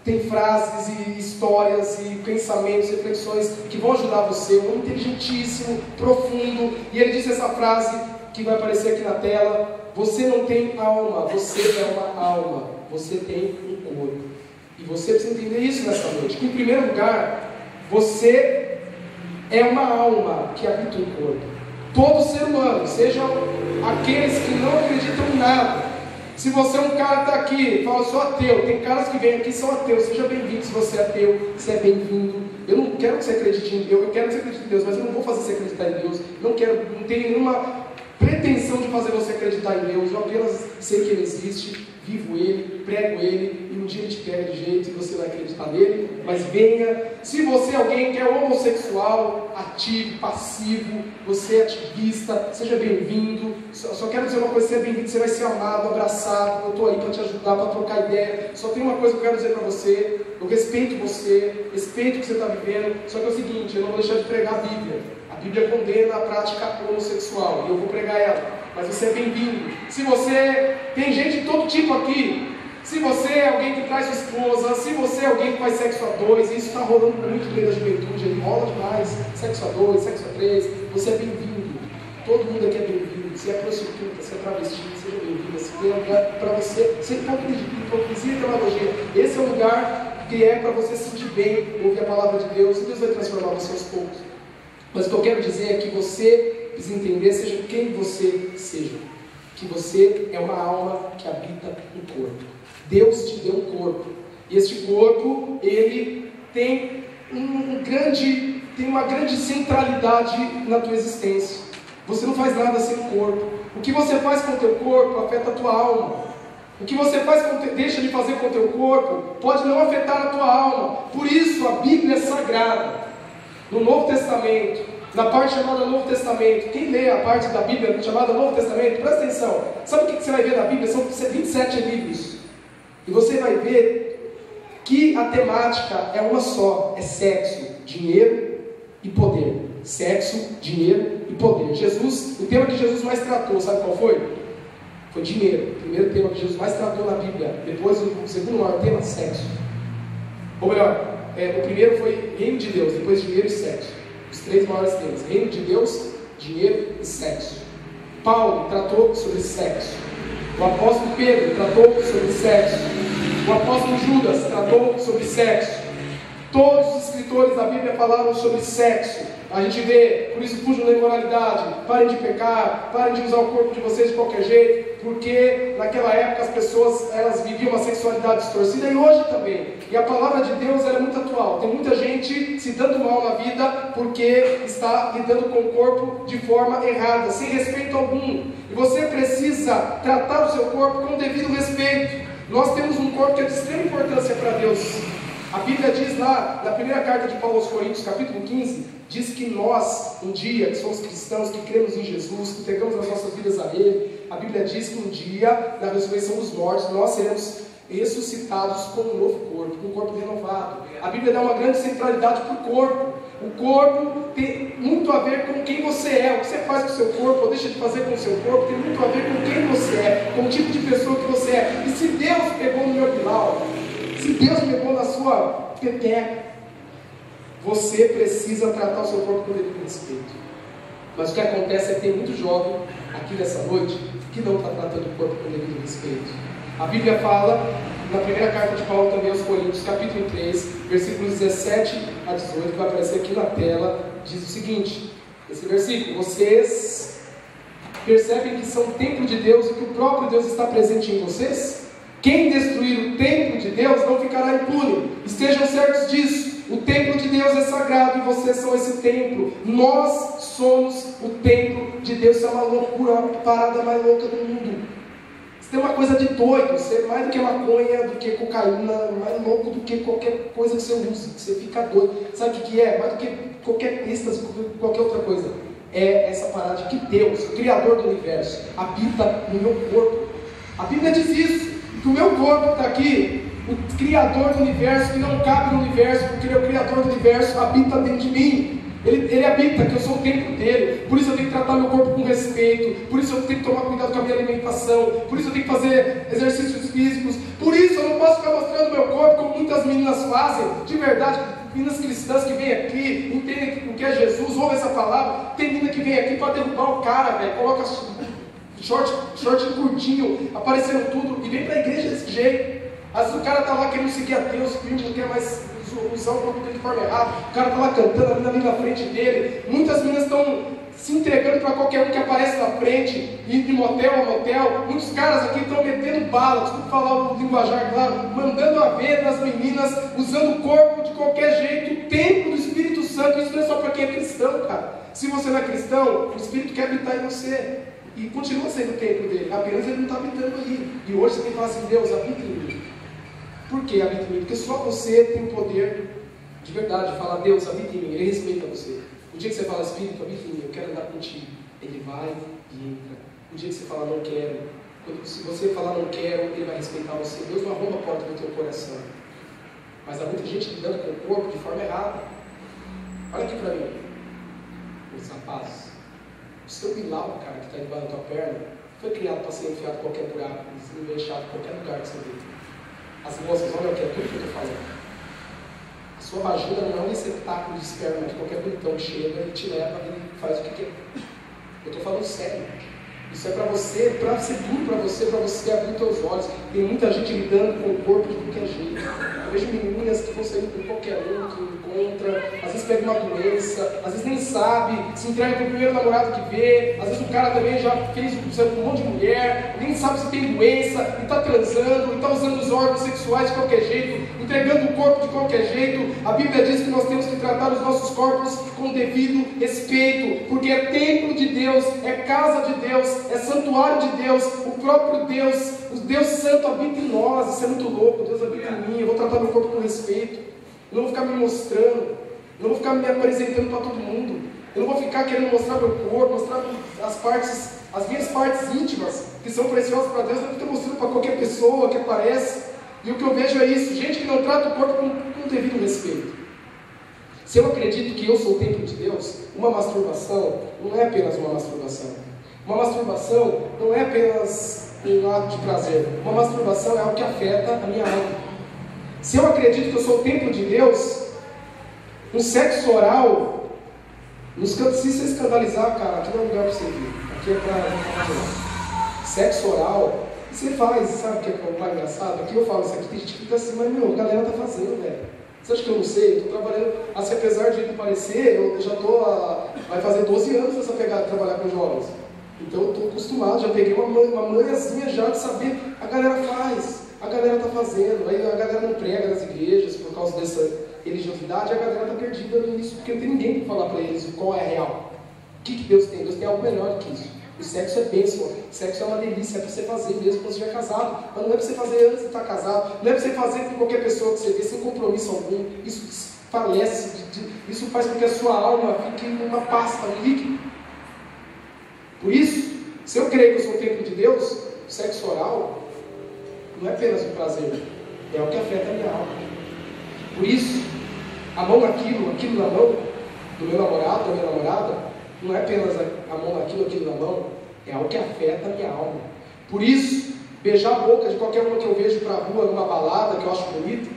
tem frases e histórias e pensamentos, reflexões que vão ajudar você, um homem inteligentíssimo, profundo, e ele disse essa frase que vai aparecer aqui na tela: você não tem alma, você é uma alma, você tem um corpo. E você precisa entender isso nessa noite, que em primeiro lugar, você é uma alma que habita um corpo. Todo ser humano, sejam aqueles que não acreditam em nada. Se você é um cara que está aqui e fala, sou ateu, tem caras que vêm aqui e são ateus, seja bem-vindo. Se você é ateu, você é bem-vindo. Eu não quero que você acredite em Deus, eu quero que você acredite em Deus, mas eu não vou fazer você acreditar em Deus. Não tenho nenhuma pretensão de fazer você acreditar em Deus, eu apenas sei que Ele existe. vivo ele, prego ele, e um dia ele te pega de jeito e você vai acreditar nele, mas venha. Se você é alguém que é homossexual, ativo, passivo, você é ativista, seja bem-vindo. Só quero dizer uma coisa, você é bem-vindo, você vai ser amado, abraçado, eu estou aí para te ajudar, para trocar ideia. Só tem uma coisa que eu quero dizer para você, eu respeito você, respeito o que você está vivendo, só que é o seguinte, eu não vou deixar de pregar a Bíblia. A Bíblia condena a prática homossexual, e eu vou pregar ela. Mas você é bem-vindo. Se você tem gente de todo tipo aqui, se você é alguém que traz sua esposa, se você é alguém que faz sexo a dois, isso está rolando muito no meio da juventude, ele rola demais, sexo a dois, sexo a três, você é bem-vindo. Todo mundo aqui é bem-vindo. Se é prostituta, se é travesti, seja bem-vindo. Se tem lugar para você, sem hipocrisia e demagogia. Esse é o lugar que é para você se sentir bem, ouvir a palavra de Deus, e Deus vai transformar você aos poucos. Mas o que eu quero dizer é que você precisa entender, seja quem você seja, que você é uma alma que habita um corpo. Deus te deu um corpo, e este corpo, ele tem uma grande centralidade na tua existência. Você não faz nada sem o corpo. O que você faz com o teu corpo afeta a tua alma. O que você deixa de fazer com o teu corpo pode não afetar a tua alma. Por isso a Bíblia é sagrada. No Novo Testamento, na parte chamada Novo Testamento, quem lê a parte da Bíblia chamada Novo Testamento, presta atenção, sabe o que você vai ver na Bíblia? São 27 livros, e você vai ver que a temática é uma só, é sexo, dinheiro e poder. Sexo, dinheiro e poder. O tema que Jesus mais tratou, sabe qual foi? Foi dinheiro. O primeiro tema que Jesus mais tratou na Bíblia. Depois, o segundo maior tema, sexo. Ou melhor, o primeiro foi reino de Deus, depois dinheiro e sexo. Os 3 maiores temas: reino de Deus, dinheiro e sexo. Paulo tratou sobre sexo. O apóstolo Pedro tratou sobre sexo. O apóstolo Judas tratou sobre sexo. Todos os escritores da Bíblia falaram sobre sexo. A gente vê, por isso fujam da imoralidade, parem de pecar, parem de usar o corpo de vocês de qualquer jeito, porque naquela época as pessoas, elas viviam uma sexualidade distorcida, e hoje também. E a palavra de Deus, ela é muito atual. Tem muita gente se dando mal na vida porque está lidando com o corpo de forma errada, sem respeito algum. E você precisa tratar o seu corpo com o devido respeito. Nós temos um corpo que é de extrema importância para Deus. A Bíblia diz lá, na primeira carta de Paulo aos Coríntios, capítulo 15, diz que nós, um dia, que somos cristãos, que cremos em Jesus, que entregamos as nossas vidas a Ele, a Bíblia diz que um dia, na ressurreição dos mortos, nós seremos ressuscitados com um novo corpo, com um corpo renovado. A Bíblia dá uma grande centralidade para o corpo. O corpo tem muito a ver com quem você é. O que você faz com o seu corpo, ou deixa de fazer com o seu corpo, tem muito a ver com quem você é, com o tipo de pessoa que você é. E se Deus pegou no meu pilau, se Deus pegou na sua pepeca, você precisa tratar o seu corpo com devido respeito. Mas o que acontece é que tem muito jovem aqui nessa noite que não está tratando o corpo com devido respeito. A Bíblia fala, na primeira carta de Paulo também aos Coríntios, capítulo 3, versículos 17 a 18, que vai aparecer aqui na tela, diz o seguinte, esse versículo: vocês percebem que são templo de Deus e que o próprio Deus está presente em vocês? Quem destruir o templo de Deus não ficará impune. Estejam certos disso. O templo de Deus é sagrado e vocês são esse templo. Nós somos o templo de Deus. Isso é uma loucura, a parada mais louca do mundo. Isso tem uma coisa de doido. Você é mais do que maconha, do que cocaína, mais louco do que qualquer coisa que você use, que você fica doido. Sabe o que é? Mais do que qualquer êxtase, qualquer outra coisa. É essa parada de que Deus, o Criador do Universo, habita no meu corpo. A Bíblia diz isso. Que o meu corpo está aqui, o Criador do Universo, que não cabe no Universo, porque Ele é o Criador do Universo, habita dentro de mim. Ele habita, que eu sou o templo dele. Por isso eu tenho que tratar meu corpo com respeito. Por isso eu tenho que tomar cuidado com a minha alimentação. Por isso eu tenho que fazer exercícios físicos. Por isso eu não posso ficar mostrando meu corpo como muitas meninas fazem. De verdade, meninas cristãs que vêm aqui, entendem o que é Jesus, ouvem essa palavra. Tem menina que vem aqui para derrubar o cara, velho. Coloca short curtinho, aparecendo tudo, e vem para a igreja desse jeito. Às vezes o cara está lá querendo seguir a Deus, não quer mais usar o corpo dele de forma errada. O cara está lá cantando, a menina vem na frente dele. Muitas meninas estão se entregando para qualquer um que aparece na frente, indo de motel a motel. Muitos caras aqui estão metendo bala, desculpa falar o linguajar claro, mandando a ver nas meninas, usando o corpo de qualquer jeito. O templo do Espírito Santo, isso não é só para quem é cristão, cara. Se você não é cristão, o Espírito quer habitar em você. E continua sendo o templo dele, apenas ele não está habitando aí. E hoje você tem que falar assim: Deus, habita em mim. Por que habita em mim? Porque só você tem o poder de verdade de falar: Deus, habita em mim. Ele respeita você. O dia que você fala: Espírito, habita em mim, eu quero andar contigo, ele vai e entra. O dia que você fala: não quero, se você falar não quero, ele vai respeitar você. Deus não arromba a porta do teu coração. Mas há muita gente lidando com o corpo de forma errada. Olha aqui para mim, os rapazes. O seu Bilal, cara, que está debaixo da tua perna, foi criado para ser enfiado em qualquer buraco, ser enxado em qualquer lugar que você vê. As moças, olha aqui, é tudo que eu estou falando. A sua vagina não é um receptáculo de esperma que qualquer bonitão chega e te leva e faz o que quer. Eu estou falando sério. Isso é para você, para ser duro para você abrir os teus olhos. Tem muita gente lidando com o corpo de qualquer jeito. Eu vejo meninas que vão sair com qualquer um, que encontra, às vezes pega uma doença, às vezes nem sabe, se entrega para o primeiro namorado que vê, às vezes o cara também já fez um monte de mulher, nem sabe se tem doença, e está transando, e está usando os órgãos sexuais de qualquer jeito, entregando o corpo de qualquer jeito. A Bíblia diz que nós temos que tratar os nossos corpos com devido respeito, porque é templo de Deus, é casa de Deus, é santuário de Deus, o próprio Deus, o Deus Santo habita em nós. Isso é muito louco. Deus habita em mim, eu vou tratar meu corpo com respeito, eu não vou ficar me mostrando, eu não vou ficar me apresentando para todo mundo, eu não vou ficar querendo mostrar meu corpo, mostrar as minhas partes íntimas, que são preciosas para Deus, eu não estou mostrando para qualquer pessoa que aparece. E o que eu vejo é isso, gente que não trata o corpo com devido respeito. Se eu acredito que eu sou o templo de Deus, uma masturbação não é apenas uma masturbação. Uma masturbação não é apenas um ato de prazer. Uma masturbação é algo que afeta a minha alma. Se eu acredito que eu sou o templo de Deus, um sexo oral, se você escandalizar, cara, aqui não é lugar para você vir. Aqui é para sexo oral. Você faz, sabe o que é mais engraçado? Aqui eu falo isso aqui, tem gente que fica assim: mas meu, a galera tá fazendo, velho. Você acha que eu não sei? Eu estou trabalhando, assim, apesar de não parecer, eu já estou, vai fazer 12 anos essa pegada de trabalhar com jovens. Então eu estou acostumado, já peguei uma manhãzinha já de saber, a galera faz, a galera está fazendo, aí a galera não prega nas igrejas por causa dessa religiosidade, a galera está perdida nisso, porque não tem ninguém para falar para eles qual é a real. O que Deus tem? Deus tem algo melhor do que isso. O sexo é bênção, o sexo é uma delícia, é para você fazer mesmo quando você já é casado, mas não é para você fazer antes de estar casado, não é para você fazer com qualquer pessoa que você vê, sem compromisso algum. Isso falece, isso faz com que a sua alma fique numa pasta, um líquido. Por isso, se eu creio que eu sou o templo de Deus, o sexo oral não é apenas um prazer, é o que afeta a minha alma. Por isso, a mão naquilo, aquilo na mão do meu namorado, da minha namorada, não é apenas a mão naquilo, aquilo na mão, é algo que afeta a minha alma. Por isso, beijar a boca de qualquer uma que eu vejo para a rua, numa balada, que eu acho bonito,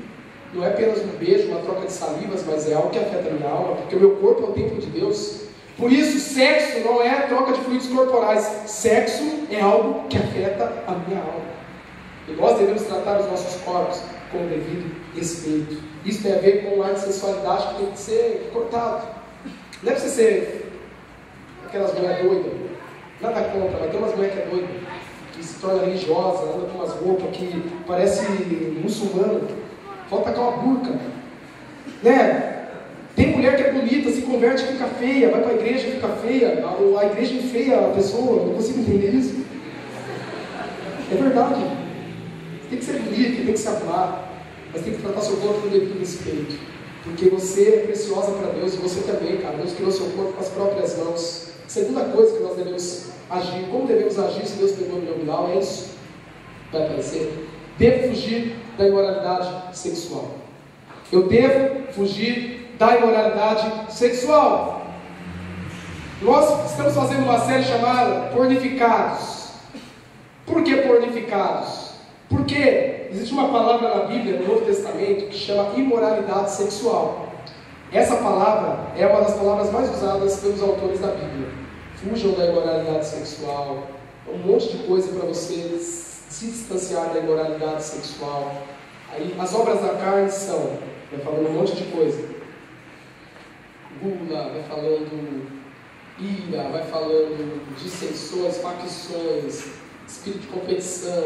não é apenas um beijo, uma troca de salivas, mas é algo que afeta a minha alma, porque o meu corpo é o templo de Deus. Por isso, sexo não é troca de fluidos corporais, sexo é algo que afeta a minha alma. E nós devemos tratar os nossos corpos com o devido respeito. Isso tem a ver com um ar de sensualidade que tem que ser cortado. Não é para você ser aquelas mulheres doidas, nada contra, mas tem umas mulheres que é doida, que se torna religiosa, anda com umas roupas que parece muçulmano, falta tacar uma burca, né? Tem mulher que é bonita, se converte e fica feia, vai para a igreja e fica feia, a igreja enfeia a pessoa, não consigo entender isso. É verdade. Você tem que ser bonito, tem que se arrumar, mas tem que tratar seu corpo com devido respeito, porque você é preciosa para Deus, e você também, cara. Deus criou seu corpo com as próprias mãos. Segunda coisa que nós devemos agir, como devemos agir se Deus pegou no meu Bilal, é isso. Vai aparecer. Devo fugir da imoralidade sexual. Eu devo fugir da imoralidade sexual. Nós estamos fazendo uma série chamada Pornificados. Por que pornificados? Porque existe uma palavra na Bíblia, no Novo Testamento, que chama imoralidade sexual. Essa palavra é uma das palavras mais usadas pelos autores da Bíblia. Fujam da imoralidade sexual. Um monte de coisa para você se distanciar da imoralidade sexual. Aí, as obras da carne são, vai falando um monte de coisa. Gula, vai falando ira, vai falando dissensões, facções, espírito de competição,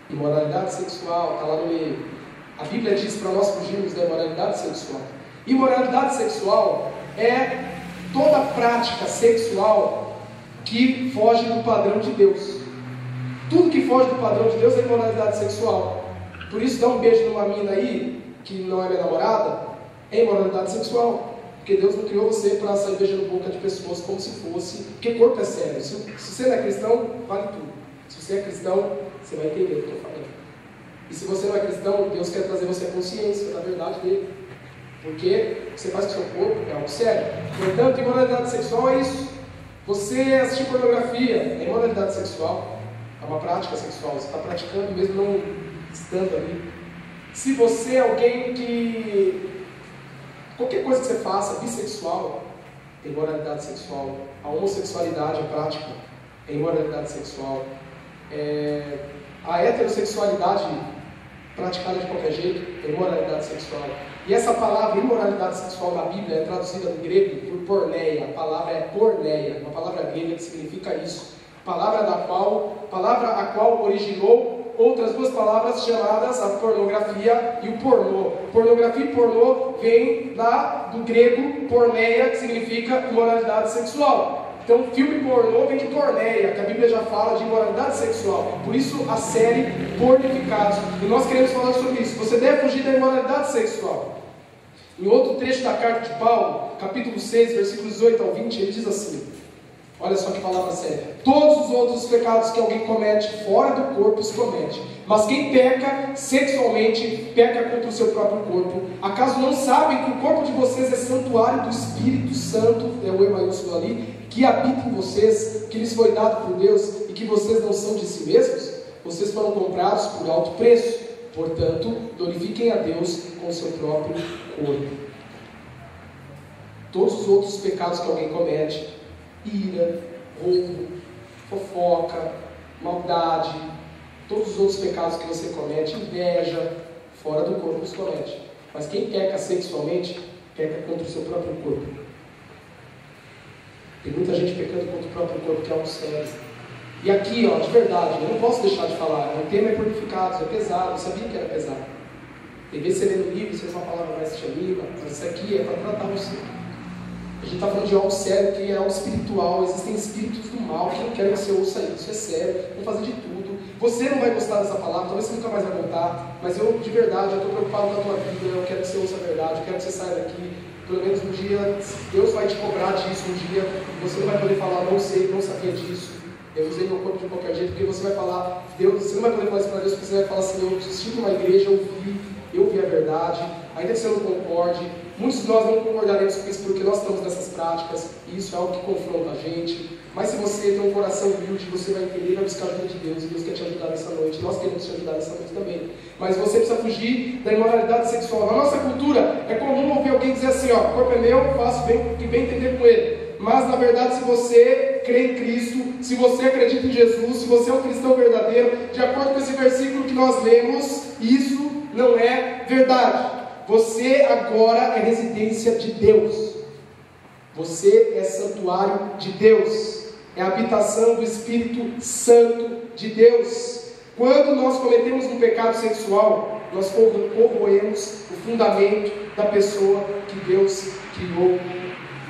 imoralidade sexual, está lá no meio. A Bíblia diz para nós fugirmos da imoralidade sexual. Imoralidade sexual é toda prática sexual que foge do padrão de Deus. Tudo que foge do padrão de Deus é imoralidade sexual. Por isso, dar um beijo numa mina aí, que não é minha namorada, é imoralidade sexual. Porque Deus não criou você para sair beijando boca de pessoas como se fosse. Porque corpo é sério. Se você não é cristão, vale tudo. Se você é cristão, você vai entender o que eu estou falando. E se você não é cristão, Deus quer trazer você a consciência da verdade dele. Porque você faz com o seu corpo é algo sério. Portanto, imoralidade sexual é isso. Você assistir pornografia é imoralidade sexual. É uma prática sexual. Você está praticando mesmo não estando ali. Se você é alguém que... qualquer coisa que você faça, bissexual, é imoralidade sexual. A homossexualidade, a prática, é imoralidade sexual. A heterossexualidade praticada de qualquer jeito é imoralidade sexual. E essa palavra imoralidade sexual na Bíblia é traduzida no grego por porneia. A palavra é porneia, uma palavra grega que significa isso. Palavra a qual originou outras duas palavras chamadas a pornografia e o pornô. Pornografia e pornô vem do grego porneia, que significa imoralidade sexual. Então, filme pornô vem de porneia, que a Bíblia já fala de imoralidade sexual. Por isso, a série Pornificados. E nós queremos falar sobre isso. Você deve fugir da imoralidade sexual. Em outro trecho da carta de Paulo, capítulo 6, versículos 18 ao 20, ele diz assim: olha só que palavra séria. Todos os outros pecados que alguém comete fora do corpo os comete. Mas quem peca sexualmente, peca contra o seu próprio corpo. Acaso não sabem que o corpo de vocês é santuário do Espírito Santo, é o E maiúsculo ali, que habita em vocês, que lhes foi dado por Deus, e que vocês não são de si mesmos? Vocês foram comprados por alto preço. Portanto, glorifiquem a Deus com o seu próprio corpo. Todos os outros pecados que alguém comete, ira, roubo, fofoca, maldade, todos os outros pecados que você comete, inveja, fora do corpo os comete. Mas quem peca sexualmente, peca contra o seu próprio corpo. Tem muita gente pecando contra o próprio corpo, que é algo sério. E aqui, de verdade, eu não posso deixar de falar, o tema é Pornificados, é pesado, eu sabia que era pesado. Tem vezes você lê no livro, você faz uma palavra mais te anima, mas isso aqui é para tratar você. A gente está falando de algo sério, que é algo espiritual. Existem espíritos do mal que não querem que você ouça isso. É sério, vão fazer de tudo. Você não vai gostar dessa palavra, talvez você nunca mais vai voltar. Mas eu, de verdade, estou preocupado com a tua vida. Eu quero que você ouça a verdade, eu quero que você saia daqui. Pelo menos um dia, Deus vai te cobrar disso. Um dia, você não vai poder falar, não sei, não sabia disso. Eu usei meu corpo de qualquer jeito, porque você vai falar, Deus, você não vai poder falar isso para Deus, porque você vai falar assim, eu estive numa igreja, eu vi a verdade, ainda que você não concorde. Muitos de nós não concordaremos com isso porque nós estamos nessas práticas, e isso é algo que confronta a gente. Mas se você tem um coração humilde, você vai entender e vai buscar a ajuda de Deus, e Deus quer te ajudar nessa noite. Nós queremos te ajudar nessa noite também. Mas você precisa fugir da imoralidade sexual. Na nossa cultura, é comum ouvir alguém dizer assim, o corpo é meu, faço bem o que bem entender com ele. Mas na verdade, se você crê em Cristo, se você acredita em Jesus, se você é um cristão verdadeiro, de acordo com esse versículo que nós lemos, isso não é verdade. Você agora é residência de Deus. Você é santuário de Deus. É a habitação do Espírito Santo de Deus. Quando nós cometemos um pecado sexual, nós corroemos o fundamento da pessoa que Deus criou,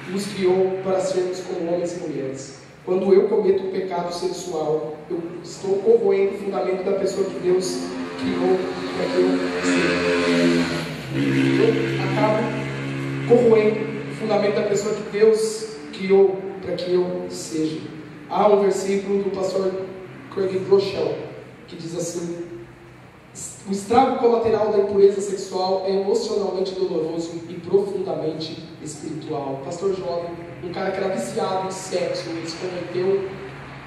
nos criou para sermos como homens e mulheres. Quando eu cometo um pecado sexual, eu estou corroendo o fundamento da pessoa que Deus criou para que eu seja. Eu acabo corroendo o fundamento da pessoa que Deus criou para que eu seja. Há um versículo do pastor Craig Groeschel que diz assim: o estrago colateral da impureza sexual é emocionalmente doloroso e profundamente espiritual. O pastor jovem, um cara que era viciado em sexo, ele se converteu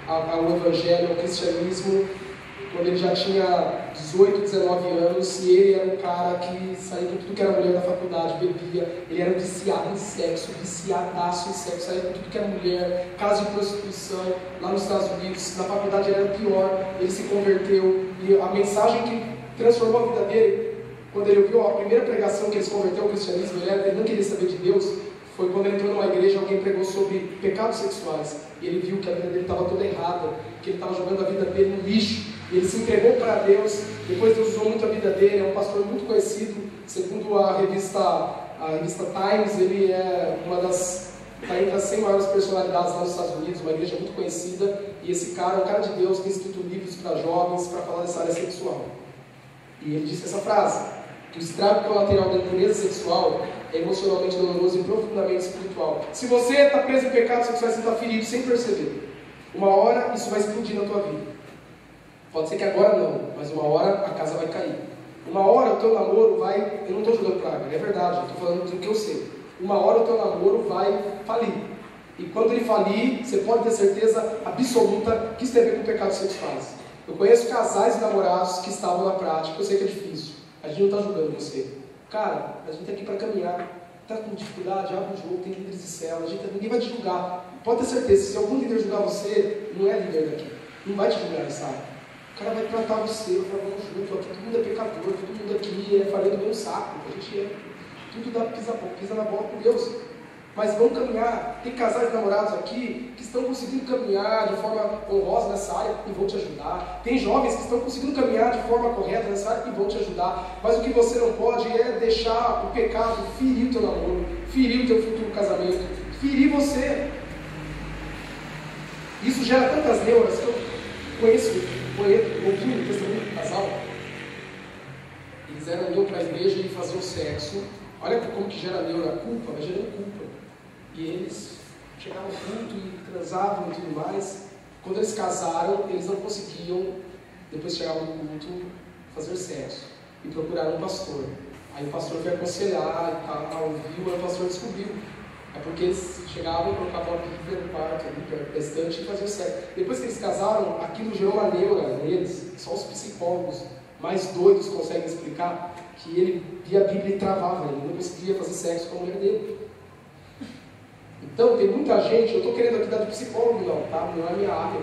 ao evangelho, ao cristianismo, quando ele já tinha 18, 19 anos, e ele era um cara que saía com tudo que era mulher da faculdade, bebia, ele era viciado em sexo, viciadaço em sexo, saía com tudo que era mulher, casa de prostituição, lá nos Estados Unidos, na faculdade ele era pior, ele se converteu, e a mensagem que transformou a vida dele, quando ele ouviu a primeira pregação que ele se converteu ao cristianismo, ele não queria saber de Deus, foi quando ele entrou numa igreja, alguém pregou sobre pecados sexuais, e ele viu que a vida dele estava toda errada, que ele estava jogando a vida dele no lixo. Ele se entregou para Deus, depois Deus usou muito a vida dele, é um pastor muito conhecido, segundo a revista Times, ele é uma das está entre as 100 maiores personalidades lá nos Estados Unidos, uma igreja muito conhecida, e esse cara é um cara de Deus, tem escrito livros para jovens, para falar dessa área sexual. E ele disse essa frase, que o estrago colateral da impureza sexual é emocionalmente doloroso e profundamente espiritual. Se você está preso em pecados sexuais, você está ferido sem perceber. Uma hora isso vai explodir na tua vida. Pode ser que agora não, mas uma hora a casa vai cair. Uma hora o teu namoro vai... Eu não estou jogando praga, é verdade, eu estou falando do que eu sei. Uma hora o teu namoro vai falir. E quando ele falir, você pode ter certeza absoluta que isso tem a ver com pecados sexuais. Eu conheço casais e namorados que estavam na prática, eu sei que é difícil. A gente não está julgando você. Cara, a gente está aqui para caminhar. Está com dificuldade, abre o jogo, tem líderes de célula, ninguém vai te julgar. Pode ter certeza, se algum líder julgar você, não é líder daqui. Não vai te julgar, sabe? O cara vai tratar você, vai falar, vamos junto, aqui todo mundo é pecador, todo mundo aqui é farinha do mesmo saco. A gente é tudo dá pisa na bola com Deus. Mas vão caminhar. Tem casais de namorados aqui que estão conseguindo caminhar de forma honrosa nessa área e vão te ajudar. Tem jovens que estão conseguindo caminhar de forma correta nessa área e vão te ajudar. Mas o que você não pode é deixar o pecado ferir o teu namoro, ferir o teu futuro casamento, ferir você. Isso gera tantas neuras que eu conheço, ouvi no testemunho do casal. Eles iam para a igreja e faziam sexo. Olha como que gera neura, culpa, vai gerando culpa. E eles chegavam ao culto e transavam e tudo mais. Quando eles casaram, eles não conseguiam, depois chegavam no culto, fazer sexo. E procuraram um pastor. Aí o pastor foi aconselhar e tal, ouviu, aí o pastor descobriu. É porque eles chegavam, colocavam a Bíblia no quarto, ali perto da estante e faziam sexo. Depois que eles casaram, aquilo gerou uma neura neles. Só os psicólogos mais doidos conseguem explicar que ele via a Bíblia e travava, ele não conseguia fazer sexo com a mulher dele. Então, tem muita gente, eu estou querendo aqui dar de psicólogo não, tá? Não é a minha área.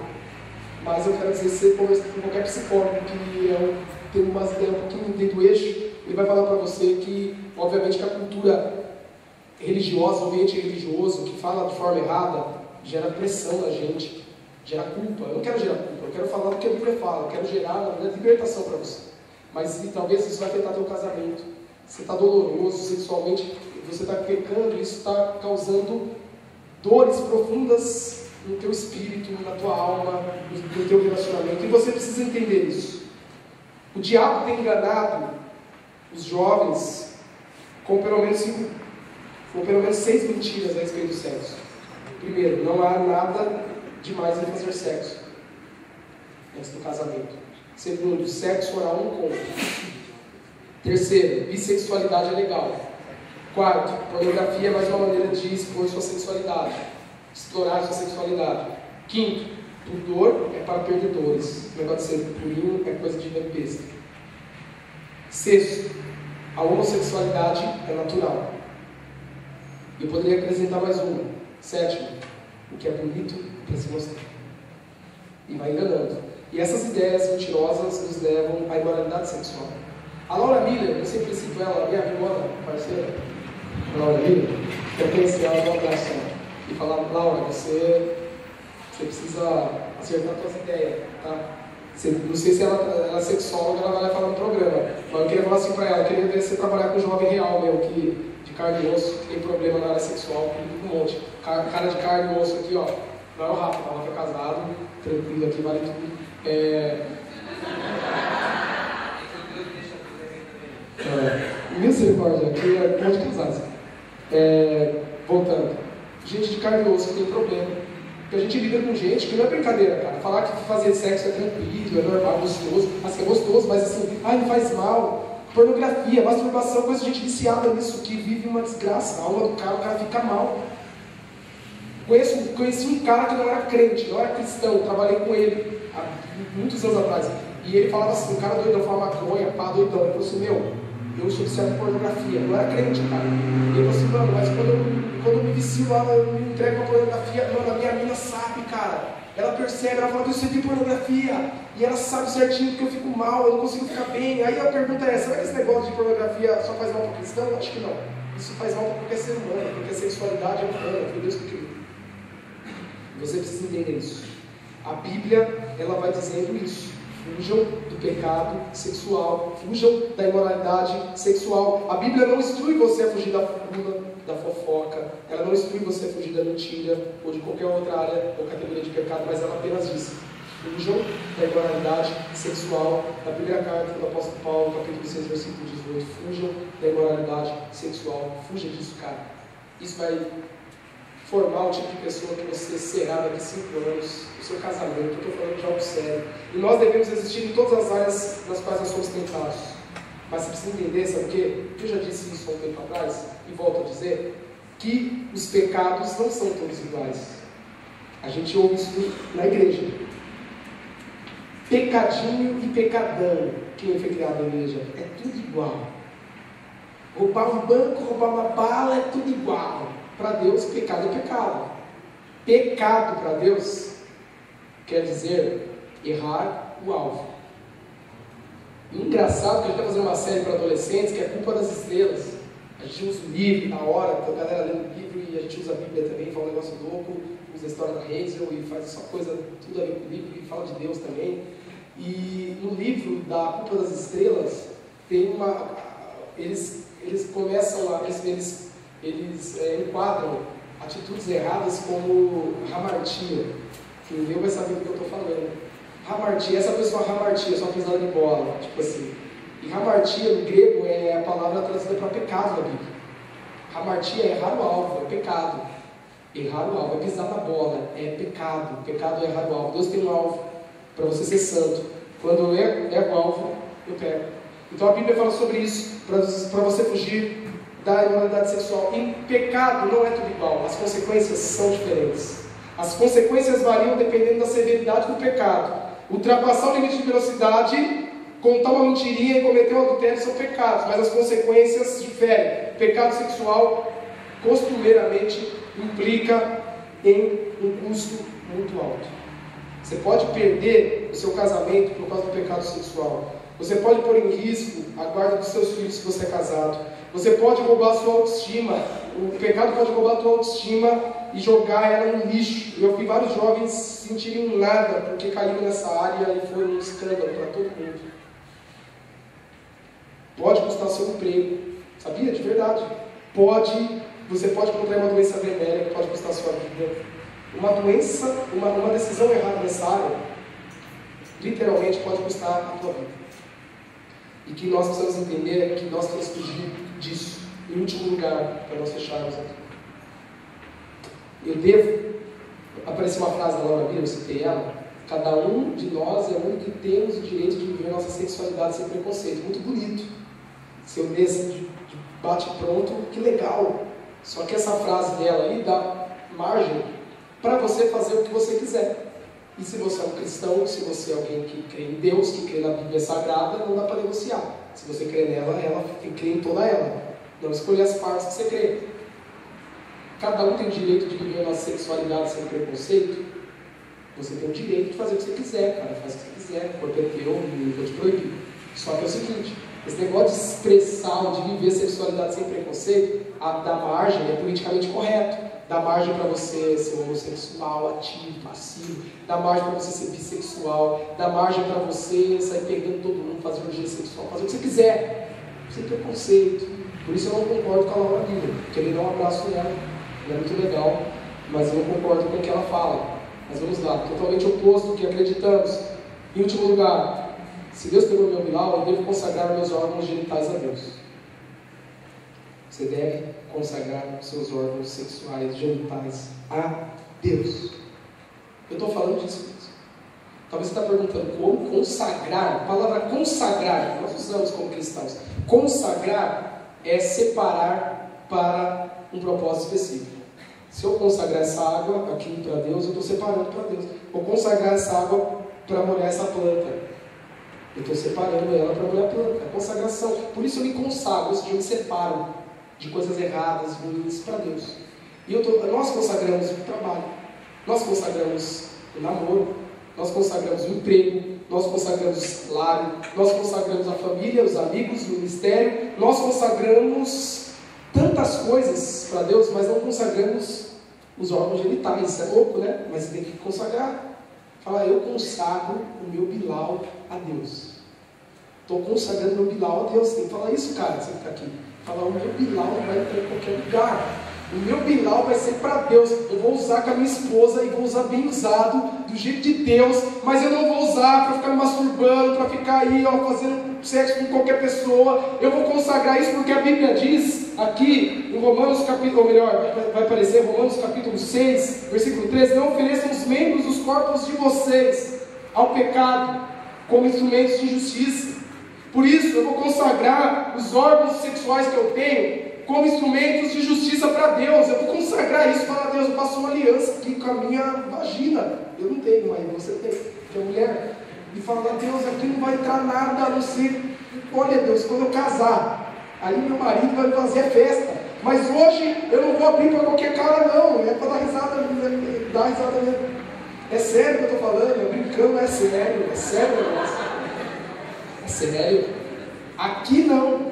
Mas eu quero dizer, se você conversa com qualquer psicólogo que tem umas ideias um pouquinho dentro do eixo, ele vai falar para você que, obviamente, que a cultura religiosa, o ambiente religioso, que fala de forma errada, gera pressão na gente, gera culpa. Eu não quero gerar culpa, eu quero falar do que a Bíblia fala, eu quero gerar, na verdade, libertação para você. Mas talvez isso vai afetar teu casamento. Você está doloroso sexualmente, você está pecando, isso está causando dores profundas no teu espírito, na tua alma, no teu relacionamento. E você precisa entender isso. O diabo tem enganado os jovens com pelo menos 6 mentiras a respeito do sexo. Primeiro, não há nada demais em fazer sexo antes do casamento. Segundo, sexo oral não conta. Terceiro, bissexualidade é legal. Quarto, pornografia é mais uma maneira de expor sua sexualidade, explorar sua sexualidade. Quinto, pudor é para perdedores. O negócio de ser purinho é coisa de besta. Sexto, a homossexualidade é natural. Eu poderia acrescentar mais uma. Sétimo, o que é bonito para se mostrar. E vai enganando. E essas ideias mentirosas nos levam à imoralidade sexual. A Laura Miller, eu sempre cito ela, minha irmã, parceira, a Laura Miller, eu conheci ela no abraço e falar, Laura, você precisa acertar suas ideias, tá? Não sei se ela é sexóloga, ela vai lá falar no programa, mas eu queria falar assim para ela, eu queria ver você trabalhar com um jovem real mesmo, que de carne e osso, que tem problema na área sexual, um monte. Cara de carne e osso aqui, ó, não é o Rafa, o Rafa é casado, tranquilo aqui, vale tudo. Misericórdia, aqui é um monte de casais. Voltando, gente de carne e osso tem problema. Porque a gente lida com gente que não é brincadeira, cara. Falar que fazer sexo é tranquilo, é normal, gostoso. Assim, é gostoso, mas assim, não faz mal. Pornografia, masturbação, coisa de gente viciada nisso, que vive uma desgraça. A alma do cara, o cara fica mal. Conheci um cara que não era crente, não era cristão, trabalhei com ele há muitos anos atrás. E ele falava assim, um cara doidão, fala maconha, pá, doidão. Ele falou assim, eu sou viciado em pornografia. Não era crente, cara. E ele falou assim, mano, mas quando eu me vicio lá, eu me entrego a pornografia, mano, a minha mina sabe, cara. Ela percebe, ela fala que eu sei de pornografia. E ela sabe certinho que eu fico mal, eu não consigo ficar bem. Aí a pergunta é, será que esse negócio de pornografia só faz mal para cristão? Acho que não. Isso faz mal para qualquer ser humano, porque a sexualidade é humana, foi Deus que criou. Você precisa entender isso. A Bíblia, ela vai dizendo isso. Fujam do pecado sexual, fujam da imoralidade sexual. A Bíblia não instrui você a fugir da fula. da fofoca, ela não instrui você a fugir da mentira ou de qualquer outra área ou categoria de pecado, mas ela apenas diz: fujam da imoralidade sexual. Na primeira carta do apóstolo Paulo, capítulo 6, versículo 18, fujam da imoralidade sexual. Fuja disso, cara. Isso vai formar o tipo de pessoa que você será daqui a 5 anos, o seu casamento. Eu estou falando de algo sério. E nós devemos existir em todas as áreas nas quais nós somos tentados. Mas você precisa entender, sabe o quê? Eu já disse isso há um tempo atrás, e volto a dizer, que os pecados não são todos iguais. A gente ouve isso na igreja. Pecadinho e pecadão. Quem foi criado na igreja? É tudo igual. Roubar um banco, roubar uma bala, é tudo igual. Para Deus, pecado é pecado. Pecado para Deus quer dizer errar o alvo. E engraçado que a gente está fazendo uma série para adolescentes que é Culpa das Estrelas. A gente usa o livro na hora, a galera lê o livro, e a gente usa a Bíblia também, fala um negócio louco, usa a história da Hazel e faz essa coisa, tudo a ver com o livro, e fala de Deus também. E no livro da Culpa das Estrelas, tem uma... Eles começam a... Eles enquadram atitudes erradas como hamartia. Quem leu vai saber do que eu estou falando. Hamartia, essa pessoa hamartia, só pisada de bola, tipo assim. E hamartia no grego é a palavra traduzida para pecado na Bíblia. Hamartia é errar o alvo, é pecado. Errar o alvo, é pisar na bola, é pecado. Pecado é errar o alvo. Deus tem um alvo para você ser santo. Quando eu erro o alvo, eu pego. Então a Bíblia fala sobre isso, para você fugir da imoralidade sexual. E pecado não é tudo igual, as consequências são diferentes. As consequências variam dependendo da severidade do pecado. Ultrapassar o limite de velocidade, contar uma mentirinha e cometer um adultério são pecados, mas as consequências diferem. Pecado sexual, costumeiramente, implica em um custo muito alto. Você pode perder o seu casamento por causa do pecado sexual. Você pode pôr em risco a guarda dos seus filhos se você é casado. Você pode roubar a sua autoestima. O pecado pode roubar a tua autoestima e jogar ela no lixo. Eu vi vários jovens sentirem nada porque caíram nessa área e foi um escândalo para todo mundo. Pode custar seu emprego. Sabia? De verdade. Você pode contrair uma doença venérea que pode custar sua vida. Uma doença, uma decisão errada nessa área, literalmente pode custar a tua vida. E que nós precisamos entender é que nós temos que fugir disso. Em último lugar, para nós fecharmos aqui. Apareceu uma frase lá na Bíblia, eu citei ela. Cada um de nós é único que temos o direito de viver nossa sexualidade sem preconceito. Muito bonito. Se eu ler assim de bate pronto, que legal. Só que essa frase dela aí dá margem para você fazer o que você quiser. E se você é um cristão, se você é alguém que crê em Deus, que crê na Bíblia Sagrada, não dá para negociar. Se você crê nela, ela crê em toda ela. Não escolher as partes que você crê. Cada um tem o direito de viver uma sexualidade sem preconceito. Você tem o direito de fazer o que você quiser, cara. Faz o que você quiser. O corpo é teu, não vou te proibir. Só que é o seguinte, esse negócio de expressar, de viver sexualidade sem preconceito, da margem é politicamente correto. Dá margem para você ser homossexual, ativo, passivo. Dá margem para você ser bissexual. Dá margem para você sair pegando todo mundo, fazer orgia sexual, fazer o que você quiser. Sem preconceito. Por isso eu não concordo com a Laura Lima. Queria dar um abraço nela. Ela é muito legal. Mas eu não concordo com o que ela fala. Mas vamos lá. Totalmente oposto do que acreditamos. Em último lugar, se Deus pegou meu bilau, eu devo consagrar meus órgãos genitais a Deus. Você deve consagrar os seus órgãos sexuais, genitais a Deus. Eu estou falando disso mesmo. Talvez você está perguntando como consagrar. A palavra consagrar, nós usamos como cristãos. Consagrar é separar para um propósito específico. Se eu consagrar essa água aqui para Deus, eu estou separando para Deus. Vou consagrar essa água para molhar essa planta. Eu estou separando ela para molhar a planta. É consagração. Por isso eu me consagro, ou seja, eu me separo de coisas erradas, ruins, para Deus. E nós consagramos o trabalho, nós consagramos o namoro, nós consagramos o emprego, nós consagramos o lar, nós consagramos a família, os amigos, o ministério, nós consagramos tantas coisas para Deus, mas não consagramos os órgãos genitais. Isso é louco, né? Mas você tem que consagrar. Fala, eu consagro o meu bilau a Deus. Estou consagrando meu Bilal a Deus. Tem que falar isso, cara, você fica aqui. Falar, o meu Bilal vai entrar em qualquer lugar. O meu Bilal vai ser para Deus. Eu vou usar com a minha esposa e vou usar bem usado, do jeito de Deus, mas eu não vou usar para ficar me masturbando, para ficar aí, ó, fazendo sexo com qualquer pessoa. Eu vou consagrar isso porque a Bíblia diz aqui em Romanos capítulo, ou melhor, vai aparecer Romanos capítulo 6, versículo 13, não ofereçam os membros dos corpos de vocês ao pecado como instrumentos de justiça. Por isso eu vou consagrar os órgãos sexuais que eu tenho como instrumentos de justiça para Deus. Eu vou consagrar isso para Deus. Eu faço uma aliança aqui com a minha vagina. Eu não tenho, mas você tem, que é mulher. E fala, Deus, aqui não vai entrar nada a não ser, olha Deus, quando eu casar, aí meu marido vai fazer festa. Mas hoje eu não vou abrir para qualquer cara não, é para dar risada mesmo. É sério que eu estou falando, é brincando, é sério o negócio. É sério. Aqui não.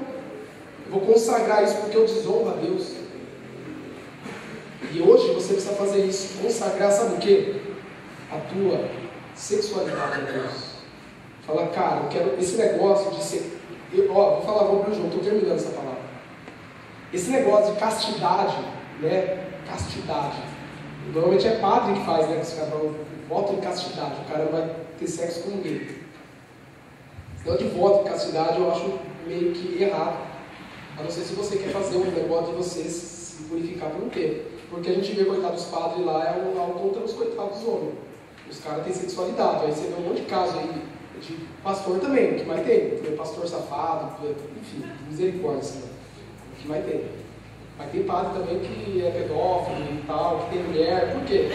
Eu vou consagrar isso porque eu desonro a Deus. E hoje você precisa fazer isso. Consagrar, sabe o quê? A tua sexualidade a Deus. Fala, cara, eu quero esse negócio de ser... vou abrir o jogo, estou terminando essa palavra. Esse negócio de castidade, né? Castidade. Normalmente é padre que faz, né? Os caras falam, voto em castidade. O cara não vai ter sexo com ninguém. Esse negócio de voto em castidade eu acho meio que errado. A não ser se você quer fazer um negócio de você se purificar por um tempo. Porque a gente vê, coitado dos padres lá, é algo contra os coitados dos homens. Os caras têm sexualidade. Aí você vê um monte de casos aí, de pastor também, o que mais tem? Tem pastor safado, enfim, misericórdia, assim, o que mais tem. Mas tem padre também que é pedófilo e tal, que tem mulher. Por quê?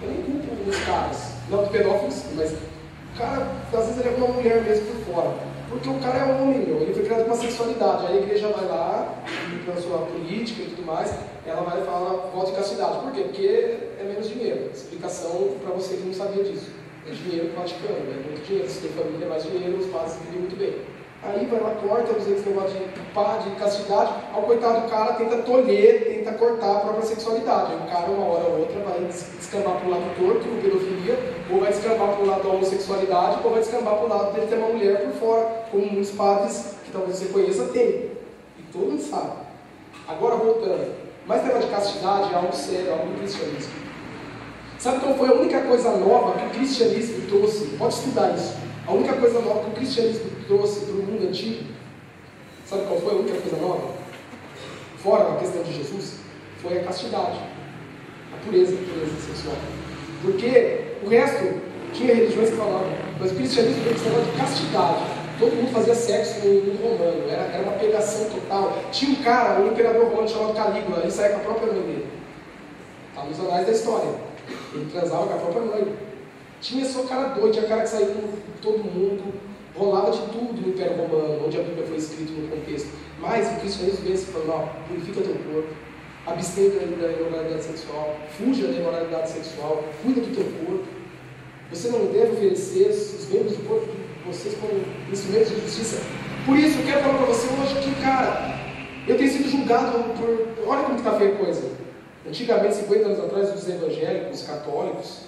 Eu nem culpo os caras. Não, que pedófilos, mas o cara, às vezes ele é uma mulher mesmo por fora. Porque o cara é homem, ele foi criado com uma sexualidade. Aí a igreja vai lá, pela sua política e tudo mais, ela vai falar voto de castidade. Por quê? Porque é menos dinheiro. Explicação para você que não sabia disso. É dinheiro para o Vaticano, é muito dinheiro. Se tem família, é mais dinheiro, os padres vivem muito bem. Aí vai lá, corta, esse negócio de castidade. Ao coitado do cara tenta tolher, tenta cortar a própria sexualidade. Aí o cara, uma hora ou outra, vai descambar para o lado torto, com pedofilia, ou vai descambar para o lado da homossexualidade, ou vai descambar para o lado dele ter uma mulher por fora, como muitos padres que talvez você conheça tem. E todo mundo sabe. Agora voltando, mas negócio de castidade é algo sério, algo do cristianismo. Sabe qual foi a única coisa nova que o cristianismo trouxe? Pode estudar isso. A única coisa nova que o cristianismo trouxe para o mundo antigo, sabe qual foi a única coisa nova? Fora a questão de Jesus, foi a castidade, a pureza sexual. Porque o resto tinha religiões que falavam, mas o cristianismo veio com esse negócio de castidade. Todo mundo fazia sexo no romano, era uma pegação total. Tinha um cara, um imperador romano chamado Calígula, ele saía com a própria mãe dele. Está nos anais da história. Ele transava com a própria mãe. Tinha só cara doido, tinha cara que saía com todo mundo, rolava de tudo no Império Romano, onde a Bíblia foi escrita no contexto. Mas o cristianismo veio assim, falando, purifica teu corpo, abstenha da imoralidade sexual, fuja da imoralidade sexual, cuida do teu corpo. Você não deve oferecer os membros do corpo de vocês como instrumentos de justiça. Por isso, eu quero falar para você hoje que, cara, eu tenho sido julgado por... Olha como está feia a coisa. Antigamente, 50 anos atrás, os evangélicos, católicos,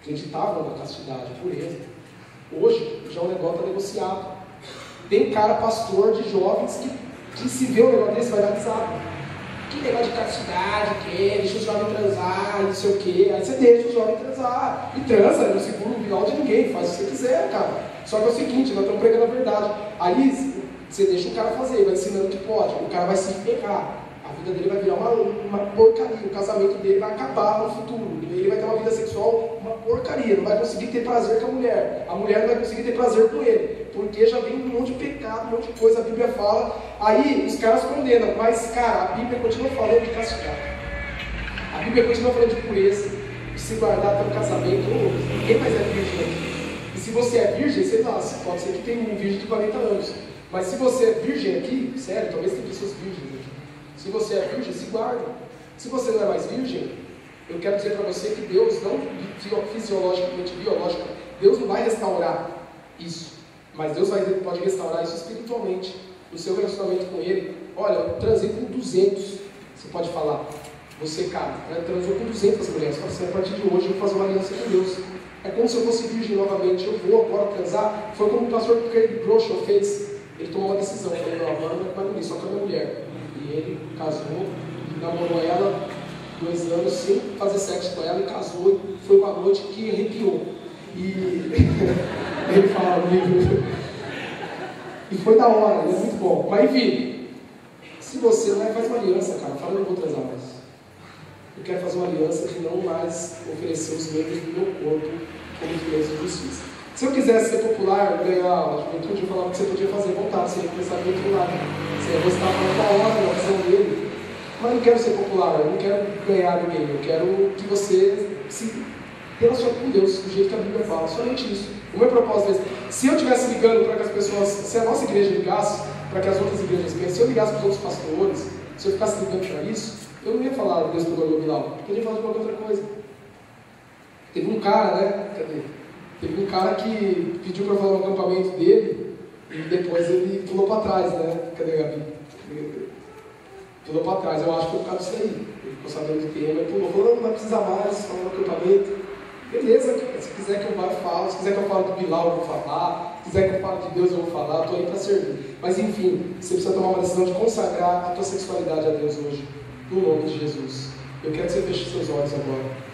acreditavam na castidade, pureza. Hoje, já o negócio está negociado. Tem cara, pastor de jovens, que se vê um negócio desse, vai dar risada. Que negócio de castidade, deixa o jovem transar, não sei o quê. Aí você deixa o jovem transar. E transa, não segura o Bilal de ninguém, faz o que você quiser, cara. Só que é o seguinte, nós estamos pregando a verdade. Aí você deixa o cara fazer, vai ensinando que pode. O cara vai se ferrar. A vida dele vai virar uma porcaria. O casamento dele vai acabar no futuro. Ele vai ter uma vida sexual uma porcaria. Não vai conseguir ter prazer com a mulher. A mulher não vai conseguir ter prazer com ele. Porque já vem um monte de pecado, um monte de coisa. A Bíblia fala. Aí os caras condenam. Mas, cara, a Bíblia continua falando de castidade. A Bíblia continua falando de pureza. De se guardar até o casamento. Ninguém mais é virgem aqui. E se você é virgem, você nasce. Pode ser que tenha um virgem de 40 anos. Mas se você é virgem aqui, sério, talvez tenha pessoas virgens aqui. Se você é virgem, se guarda. Se você não é mais virgem, eu quero dizer para você que Deus não, fisiologicamente, biológico, Deus não vai restaurar isso. Mas Deus pode restaurar isso espiritualmente. No seu relacionamento com Ele. Olha, eu transei com 200. Você pode falar. Você, cara, transou com 200 mulheres. Você fala assim, a partir de hoje eu vou fazer uma aliança com Deus. É como se eu fosse virgem novamente. Eu vou agora transar. Foi como o pastor Craig Groeschel fez. Ele tomou uma decisão. Falou, não, agora não é mais bonito, só que é uma mulher. E ele casou, namorou ela 2 anos sem fazer sexo com ela e casou. E foi uma noite que arrepiou. E ele fala no livro. E foi da hora, é muito bom. Mas enfim, se você não faz uma aliança, cara, fala, eu não vou transar mais. Eu quero fazer uma aliança de não mais oferecer os membros do meu corpo como instrumento de justiça. Se eu quisesse ser popular, ganhar a juventude, eu falava que você podia fazer vontade, você ia começar do outro lado. Você ia gostar da hora da visão dele. Mas eu não quero ser popular, eu não quero ganhar ninguém, eu quero que você se relacione com Deus, do jeito que a Bíblia fala, somente isso. O meu propósito é esse. Se eu estivesse ligando para que as pessoas, se a nossa igreja ligasse para que as outras igrejas pensem, se eu ligasse para os outros pastores, se eu ficasse ligando para isso, eu não ia falar Deus pegou meu Bilal, eu ia falar de qualquer outra coisa. Teve um cara, né? Teve um cara que pediu para falar no acampamento dele e depois ele pulou para trás, né? Cadê a Gabi? Pulou para trás, eu acho que foi por causa disso aí. Ele ficou sabendo do tema, ele pulou, falou, não vai precisar mais, falar no acampamento. Beleza, cara. Se quiser que eu vá, eu falo. Se quiser que eu fale do Bilal, eu vou falar. Se quiser que eu fale de Deus, eu vou falar. Estou aí para servir. Mas enfim, você precisa tomar uma decisão de consagrar a tua sexualidade a Deus hoje, no nome de Jesus. Eu quero que você feche seus olhos agora.